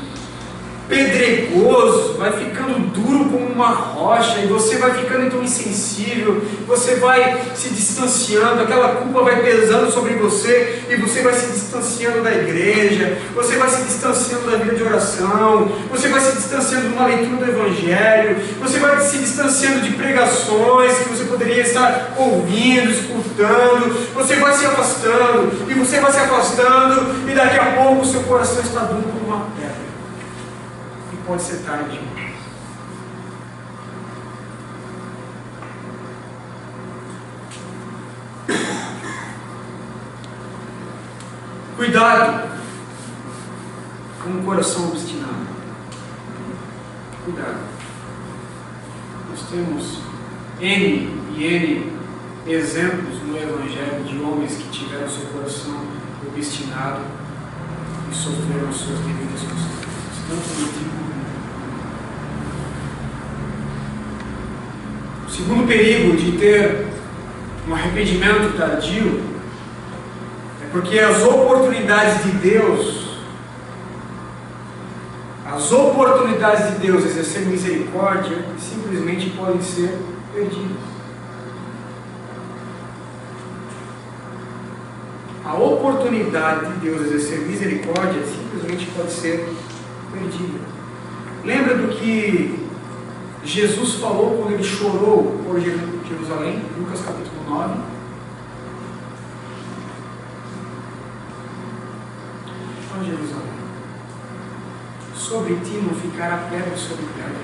pedregoso, vai ficando duro como uma rocha, e você vai ficando tão insensível, você vai se distanciando, aquela culpa vai pesando sobre você, e você vai se distanciando da igreja, você vai se distanciando da vida de oração, você vai se distanciando de uma leitura do Evangelho, você vai se distanciando de pregações que você poderia estar ouvindo, escutando, você vai se afastando, e você vai se afastando, e daqui a pouco o seu coração está duro como uma pedra. Pode ser tarde demais. Cuidado com o coração obstinado. Cuidado. Nós temos N e N exemplos no Evangelho de homens que tiveram seu coração obstinado e sofreram suas devidas consequências. Tanto no Antigo. O segundo perigo de ter um arrependimento tardio é porque as oportunidades de Deus exercer misericórdia simplesmente podem ser perdidas. A oportunidade de Deus exercer misericórdia simplesmente pode ser perdida. Lembra do que Jesus falou quando ele chorou por Jerusalém, Lucas capítulo 9. Ó Jerusalém, sobre ti não ficará pedra sobre pedra.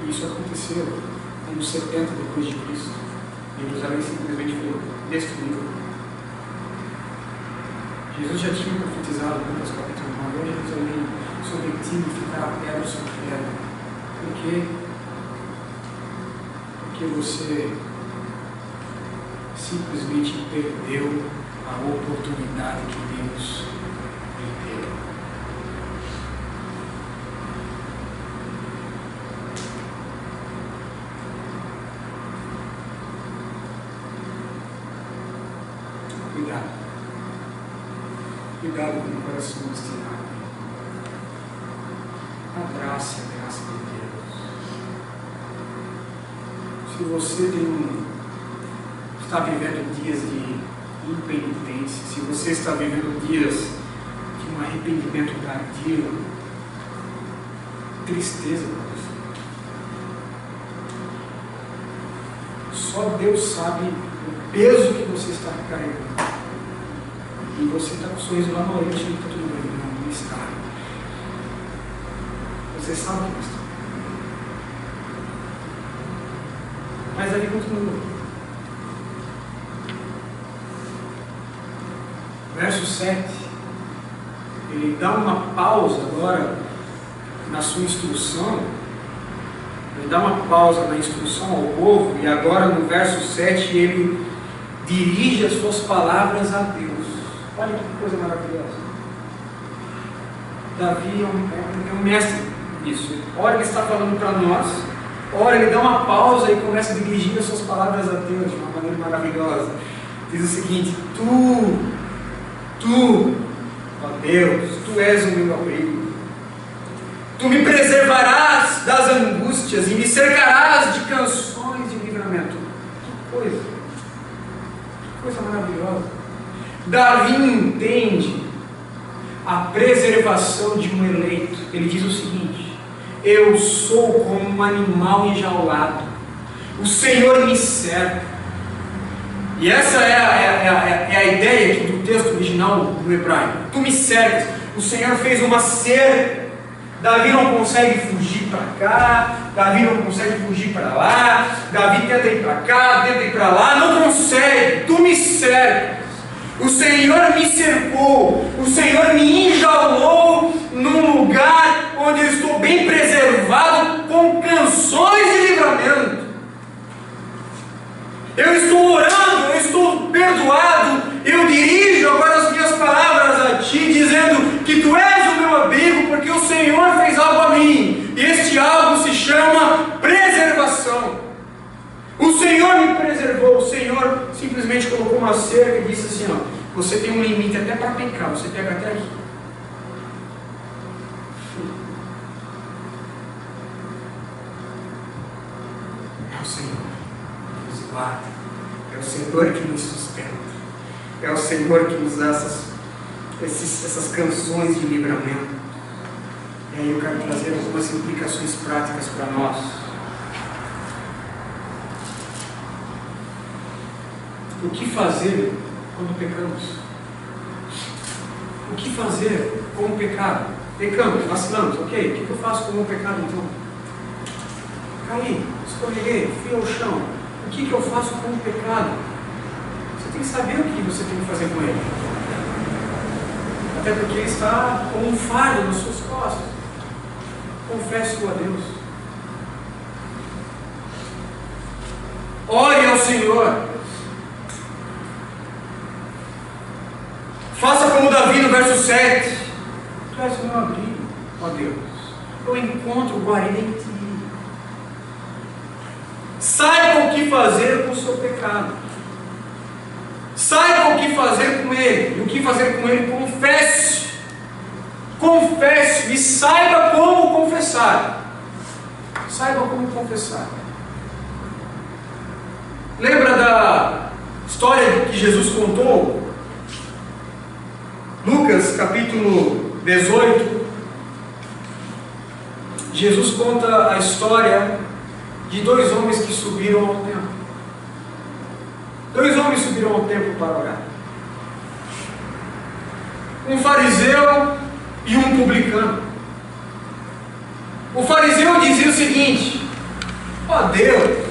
E isso aconteceu no ano 70 depois de Cristo. Jerusalém simplesmente foi destruída. Jesus já tinha profetizado em Lucas capítulo 9, ó Jerusalém, sobre ti não ficará pedra sobre pedra. Por quê? Porque você simplesmente perdeu a oportunidade que Deus lhe deu. Cuidado. Cuidado com o coração obstinado. Abrace a graça de Deus. Se você está vivendo dias de impenitência, se você está vivendo dias de um arrependimento tardio, tristeza para você. Só Deus sabe o peso que você está carregando. E você está com o sorriso lá no olho, achando que está tudo bem. Não está. Você sabe que está. Mas ali continua. Verso 7. Ele dá uma pausa agora na sua instrução. Ele dá uma pausa na instrução ao povo. E agora no verso 7 ele dirige as suas palavras a Deus. Olha que coisa maravilhosa. Davi é um mestre nisso. Ora ele está falando para nós. Ora, ele dá uma pausa e começa a dirigir as suas palavras a Deus de uma maneira maravilhosa. Diz o seguinte: Tu, ó Deus, Tu és o meu abrigo. Tu me preservarás das angústias e me cercarás de canções de livramento. Que coisa maravilhosa. Davi entende a preservação de um eleito. Ele diz o seguinte: eu sou como um animal enjaulado, o Senhor me cerca. E essa é a ideia aqui do texto original do hebraico. Tu me cercas, o Senhor fez uma cerca. Davi não consegue fugir para cá, Davi não consegue fugir para lá, Davi tenta ir para cá, tenta ir para lá, não consegue. Tu me cercas. O Senhor me cercou, o Senhor me enjaulou num lugar onde eu estou bem preservado com canções de livramento. Eu estou orando, eu estou perdoado, eu que tu és o meu abrigo, porque o Senhor fez algo a mim, e este algo se chama preservação. O Senhor me preservou, o Senhor simplesmente colocou uma cerca e disse assim, ó, você tem um limite até para pecar, você pega até aqui. É o Senhor que nos guarda, é o Senhor que nos sustenta, é o Senhor que nos dá essas canções de livramento. E aí eu quero trazer algumas implicações práticas para nós. O que fazer quando pecamos? O que fazer com o pecado? Pecamos, vacilamos, ok? O que eu faço com o pecado então? Caí, escorreguei, fui ao chão. O que eu faço com o pecado? Você tem que saber o que você tem que fazer com ele. Até porque ele está com um fardo nas suas costas. Confesse-o a Deus. Ore ao Senhor. Faça como Davi no verso 7. Tu és o meu abrigo, ó Deus. Eu encontro guarida em ti. Saiba o que fazer com o seu pecado. Saiba o que fazer com ele. E o que fazer com ele, confesse. Confesse e saiba como confessar. Saiba como confessar. Lembra da história que Jesus contou? Lucas capítulo 18. Jesus conta a história de dois homens que subiram ao templo. Dois homens subiram ao templo para orar. Um fariseu e um publicano. O fariseu dizia o seguinte: ó Deus,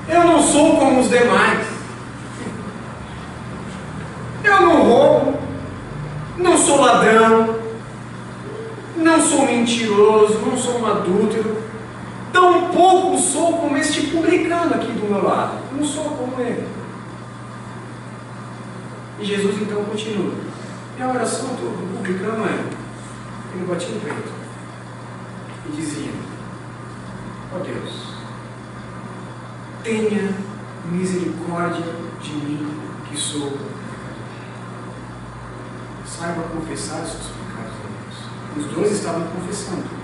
eu não sou como os demais. Eu não roubo, não sou ladrão, não sou mentiroso, não sou um adúltero, tampouco sou como este publicano aqui do meu lado. Não sou como ele. E Jesus então continua. E a oração do publicano é: ele batia no peito e dizia: ó Deus, tenha misericórdia de mim que sou pecador. Saiba confessar os seus pecados a Deus. Os dois estavam confessando.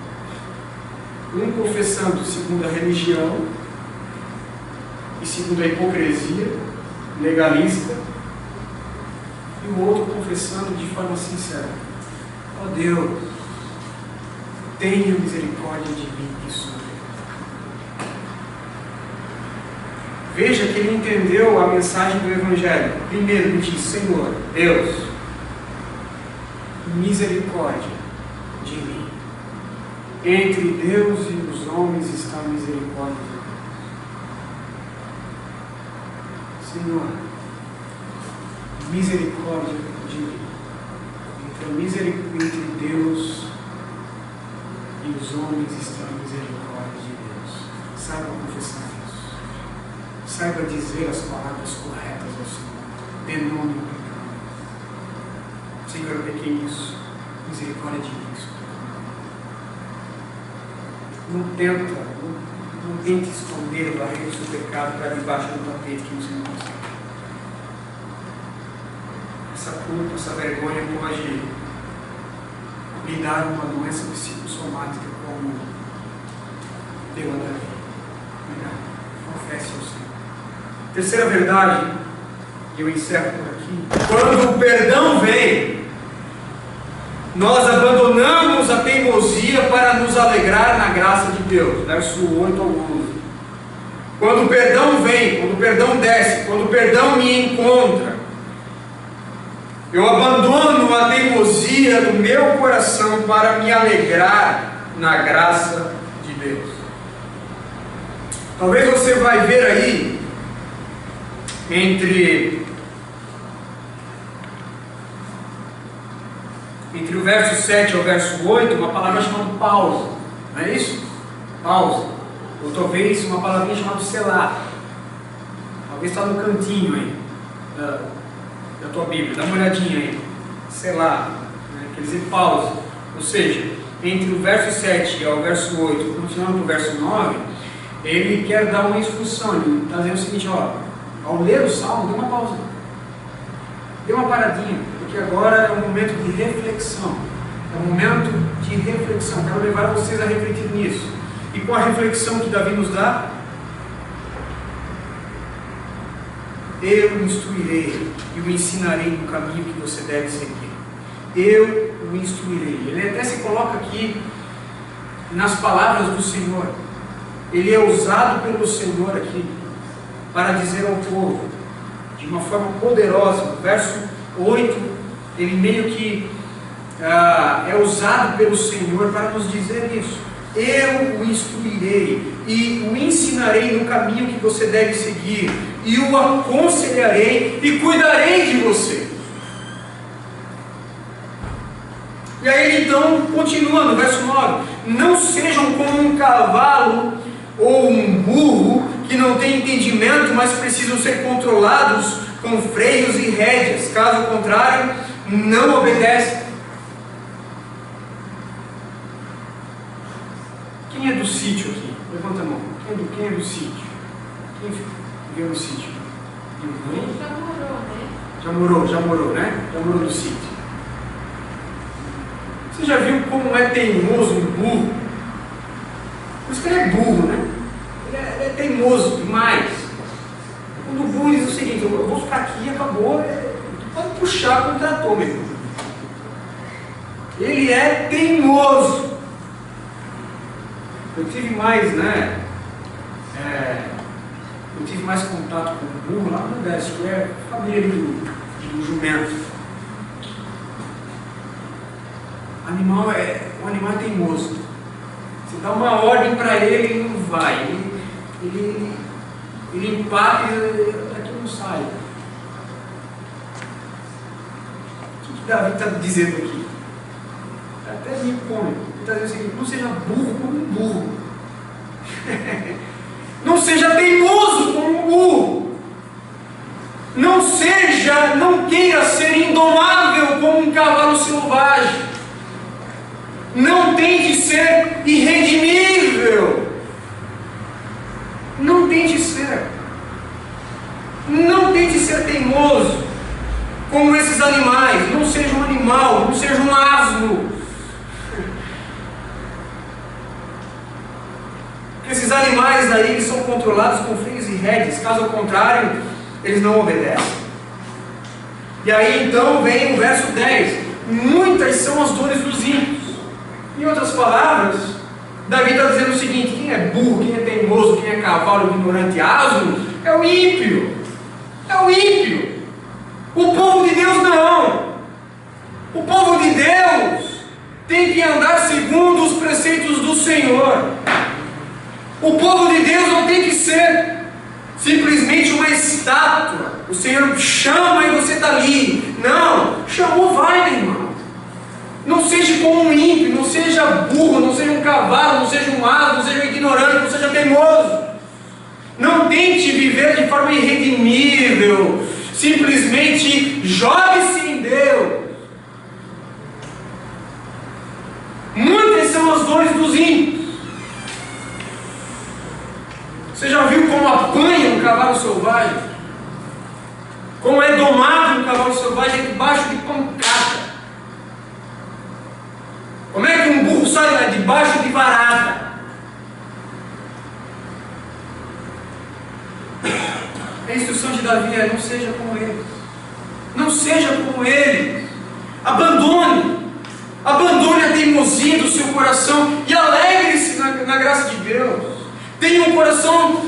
Um confessando segundo a religião e segundo a hipocrisia legalista, e o outro confessando de forma sincera: ó Deus, tenha misericórdia de mim que sou pecador. Veja que ele entendeu a mensagem do Evangelho. Primeiro ele diz: Senhor, Deus, misericórdia de mim. Entre Deus e os homens está a misericórdia de Deus. Senhor, misericórdia de mim. Entre Deus e os homens está a misericórdia de Deus. Saiba confessar isso. Saiba dizer as palavras corretas ao Senhor. Denome o pecado. Senhor, eu pequei nisso. Misericórdia de mim. Não tente esconder o barreiro do seu pecado para debaixo do tapete que você não consegue. Essa culpa, essa vergonha pode lhe dar uma doença psicossomática como deu a Davi. Confesse ao Senhor. Terceira verdade, e eu encerro por aqui: quando o perdão vem, nós abandonamos a teimosia para nos alegrar na graça de Deus. Verso 8 ao 11. Quando o perdão vem, quando o perdão desce, quando o perdão me encontra, eu abandono a teimosia do meu coração para me alegrar na graça de Deus. Talvez você vai ver aí, entre o verso 7 ao verso 8, uma palavra chamada pausa. Não é isso? Pausa. Ou talvez uma palavrinha chamada selar. Talvez está no cantinho aí da tua Bíblia, dá uma olhadinha aí, sei lá, né? Quer dizer, pausa, ou seja, entre o verso 7 ao verso 8, continuando para o verso 9, ele quer dar uma instrução, ele está dizendo o seguinte, ó, ao ler o Salmo, dê uma pausa, dê uma paradinha, porque agora é um momento de reflexão, é um momento de reflexão, quero levar vocês a refletir nisso, e com a reflexão que Davi nos dá, eu o instruirei e o ensinarei no caminho que você deve seguir. Eu o instruirei. Ele até se coloca aqui nas palavras do Senhor. Ele é usado pelo Senhor aqui para dizer ao povo de uma forma poderosa. No verso 8, ele meio que é usado pelo Senhor para nos dizer isso. Eu o instruirei e o ensinarei no caminho que você deve seguir, e o aconselharei e cuidarei de você. E aí ele então continua no verso 9: não sejam como um cavalo ou um burro que não tem entendimento, mas precisam ser controlados com freios e rédeas, caso contrário, não obedecem. Quem é do sítio aqui? Levanta a mão. Quem é do sítio? Quem viveu no sítio? Já morou, né? Já morou no sítio. Você já viu como é teimoso um burro? Por isso que ele é burro, né? Ele é teimoso demais. Quando o burro diz o seguinte, eu vou ficar aqui e acabou, pode puxar com o trator, meu irmão. Ele é teimoso. Eu tive mais, né? Eu tive mais contato com o burro lá no Nordeste, que é a família do jumento. O animal é teimoso. Você dá uma ordem para ele, ele não vai. Ele empata e daqui não sai. O que Davi está dizendo aqui? É até meio cômico. Ele está dizendo o seguinte: não seja burro como um burro. Não seja teimoso como um burro. Não queira ser indomável como um cavalo selvagem. Não tente ser irredimível. Não tente ser. Não tente ser teimoso como esses animais. Não seja um animal, não seja um asno. Esses animais daí, eles são controlados com freios e rédeas, caso contrário, eles não obedecem. E aí então vem o verso 10: muitas são as dores dos ímpios. Em outras palavras, Davi está dizendo o seguinte: quem é burro, quem é teimoso, quem é cavalo, ignorante, asno, é o ímpio. É o ímpio. O povo de Deus não. O povo de Deus tem que andar segundo os preceitos do Senhor. O povo de Deus não tem que ser simplesmente uma estátua. O Senhor chama e você está ali. Não, chamou, vai, meu irmão. Não seja como um ímpio, não seja burro, não seja um cavalo, não seja um asno, não seja um ignorante, não seja teimoso. Não tente viver de forma irredimível. Simplesmente jogue-se em Deus. Muitas são as dores dos ímpios. Você já viu como apanha um cavalo selvagem? Como é domado um cavalo selvagem debaixo de pancada? Como é que um burro sai debaixo de varada? A instrução de Davi é: não seja como eles. Não seja como eles. Abandone a teimosia do seu coração e alegre-se na graça de Deus. Tenha um coração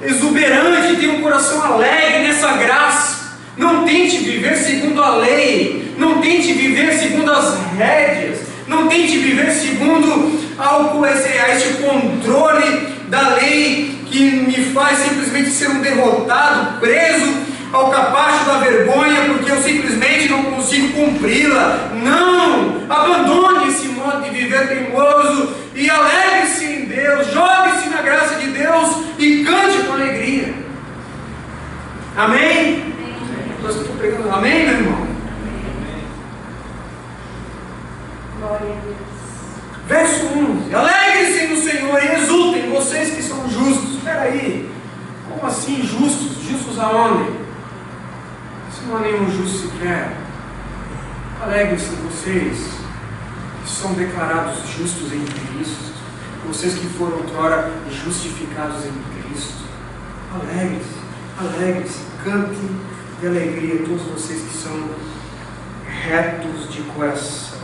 exuberante, tenha um coração alegre nessa graça. Não tente viver segundo a lei, não tente viver segundo as rédeas, não tente viver segundo este controle da lei que me faz simplesmente ser um derrotado, preso ao capacho da vergonha, porque eu simplesmente não consigo cumpri-la. Não! Abandone esse modo de viver teimoso e alegre-se em Deus, jogue-se na graça de Deus e cante com alegria. Amém? Amém. estou pregando. Amém, meu irmão? Glória a Deus. Verso 11: alegrem-se no Senhor e exultem, vocês que são justos. Espera aí, como assim justos? Justos aonde? Se não há nenhum justo sequer. Alegrem-se vocês que são declarados justos em Cristo, vocês que foram outrora justificados em Cristo. Alegrem-se, alegrem-se, cantem de alegria todos vocês que são retos de coração.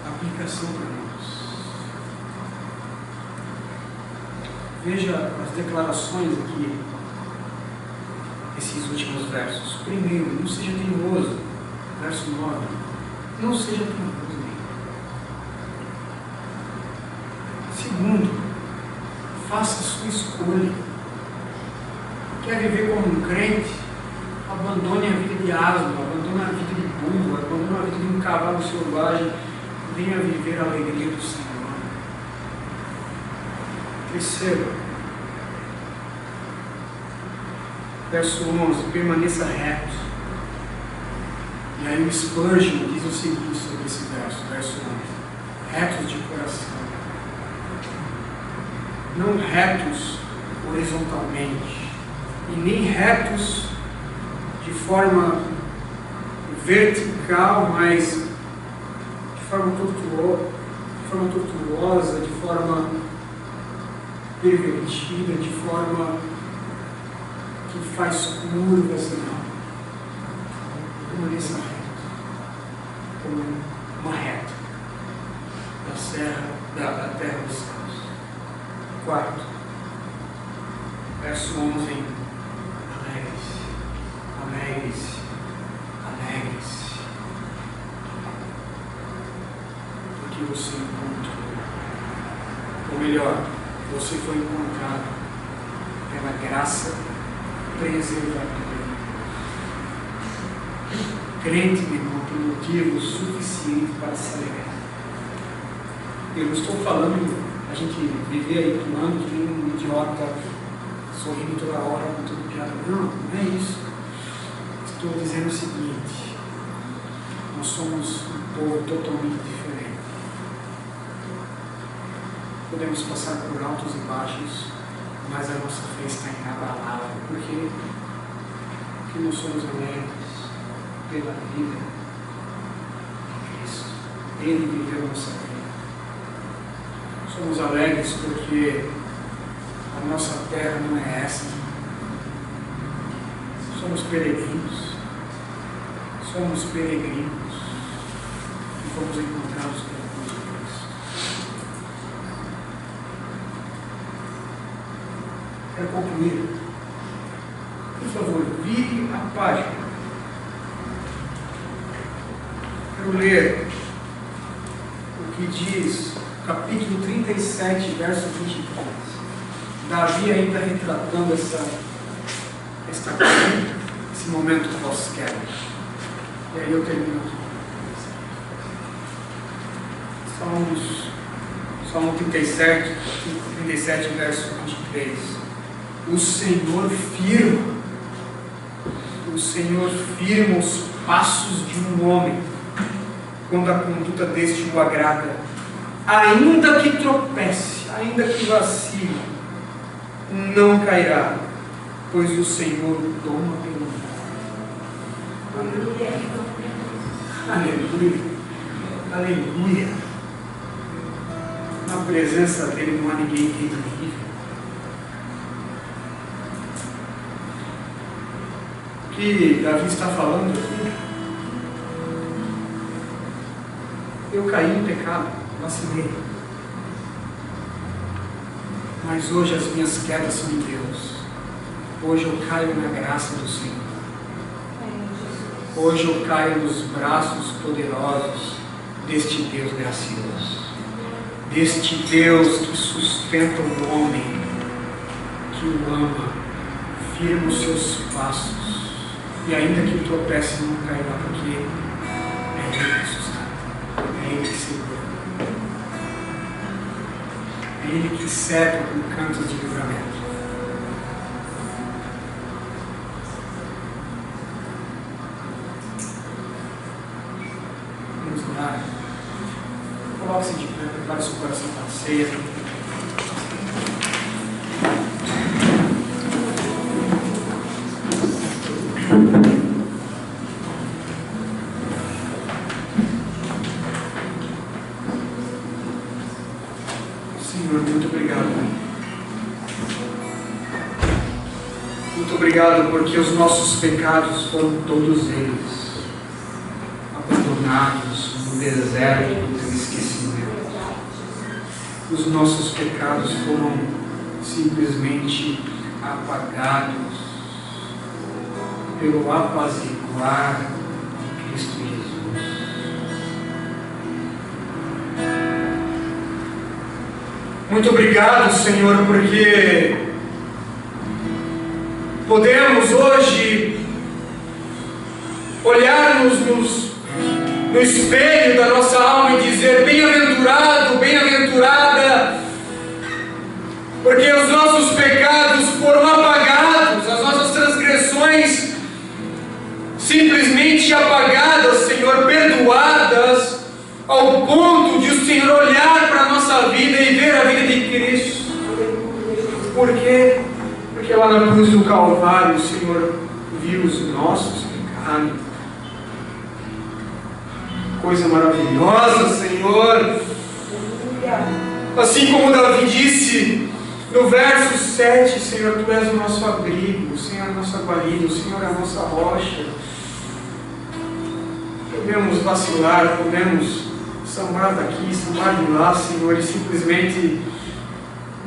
Aplicação para nós. Veja as declarações aqui, esses últimos versos. Primeiro, não seja teimoso. Verso 9. Não seja teimoso. Segundo, faça a sua escolha. Quer viver como um crente? Abandone a vida de asno, abandone a vida de burro, abandone a vida de um cavalo selvagem. Venha viver a alegria do Senhor. Terceiro, verso 11: permaneça reto. E aí o Spurgeon diz o seguinte sobre esse verso, verso 11: retos de coração. Não retos horizontalmente, e nem retos de forma vertical, mas de forma tortuosa, de forma pervertida, de forma que faz curvas, não. Permaneça reto, como uma reta da terra dos céus. Quarto, verso 11: alegre-se, alegre-se, alegre-se, porque você encontrou, ou melhor, você foi encontrado pela graça preservadora. Crente, meu irmão, tem motivo suficiente para se alegrar. Eu não estou falando a gente viver aí atuando que nem um idiota, sorrindo toda hora, com tudo piada. Não, não é isso. Estou dizendo o seguinte: nós somos um povo totalmente diferente. Podemos passar por altos e baixos, mas a nossa fé está inabalável. Por quê? Porque nós somos alegres pela vida de Cristo. Ele viveu a nossa vida. Somos alegres porque a nossa terra não é essa. Somos peregrinos. Somos peregrinos. E fomos encontrados pela cruz de Cristo. Quero concluir. Por favor, vire a página. Quero ler o que diz capítulo 37, verso 23. Davi ainda retratando esse momento pós-queda. E aí eu termino aqui. Salmo 37, verso 23. O Senhor firma os passos de um homem, quando a conduta deste o agrada. Ainda que tropece, ainda que vacile, não cairá, pois o Senhor toma pelo mão. Aleluia, aleluia. Na presença dele não há ninguém terrível. O que Davi está falando aqui? Eu caí em pecado, vacilei. Mas hoje as minhas quedas são em Deus. Hoje eu caio na graça do Senhor. Hoje eu caio nos braços poderosos deste Deus gracioso. Deste Deus que sustenta o homem, que o ama, firma os seus passos. E ainda que tropece, não cairá, porque é Ele que sustenta. É Ele que segura. É Ele que cerca com cantos de livramento. Coloque-se de pé, prepare seu coração para a ceia. Senhor, muito obrigado. Muito obrigado porque os nossos pecados foram todos eles abandonados no deserto do teu esquecimento. Os nossos pecados foram simplesmente apagados pelo apaziguar de Cristo Jesus. Muito obrigado, Senhor, porque podemos hoje olhar-nos no espelho da nossa alma e dizer: bem-aventurado, bem-aventurada, porque os nossos pecados foram apagados, as nossas transgressões simplesmente apagadas, Senhor, perdoadas, ao ponto de o Senhor olhar para a nossa vida e ver a vida de Cristo. Por quê? Porque lá na cruz do Calvário o Senhor viu os nossos pecados. Coisa maravilhosa, Senhor. Assim como Davi disse no verso 7, Senhor, Tu és o nosso abrigo, o Senhor é a nossa guarida, o Senhor é a nossa rocha. Podemos vacilar, podemos sambar daqui, sambar de lá, Senhor, e simplesmente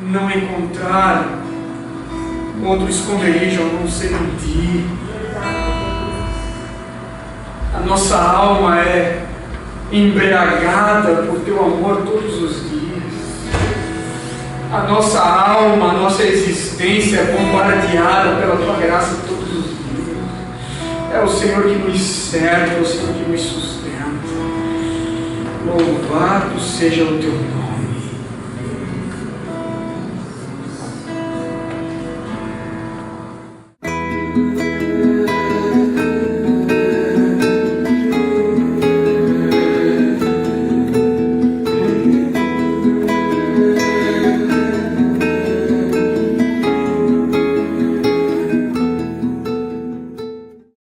não encontrar outro esconderijo a não ser em Ti. A nossa alma é embriagada por Teu amor todos os dias. A nossa alma, a nossa existência é bombardeada pela Tua graça todos os dias. É o Senhor que nos serve, é o Senhor que nos sustenta. Louvado seja o Teu nome.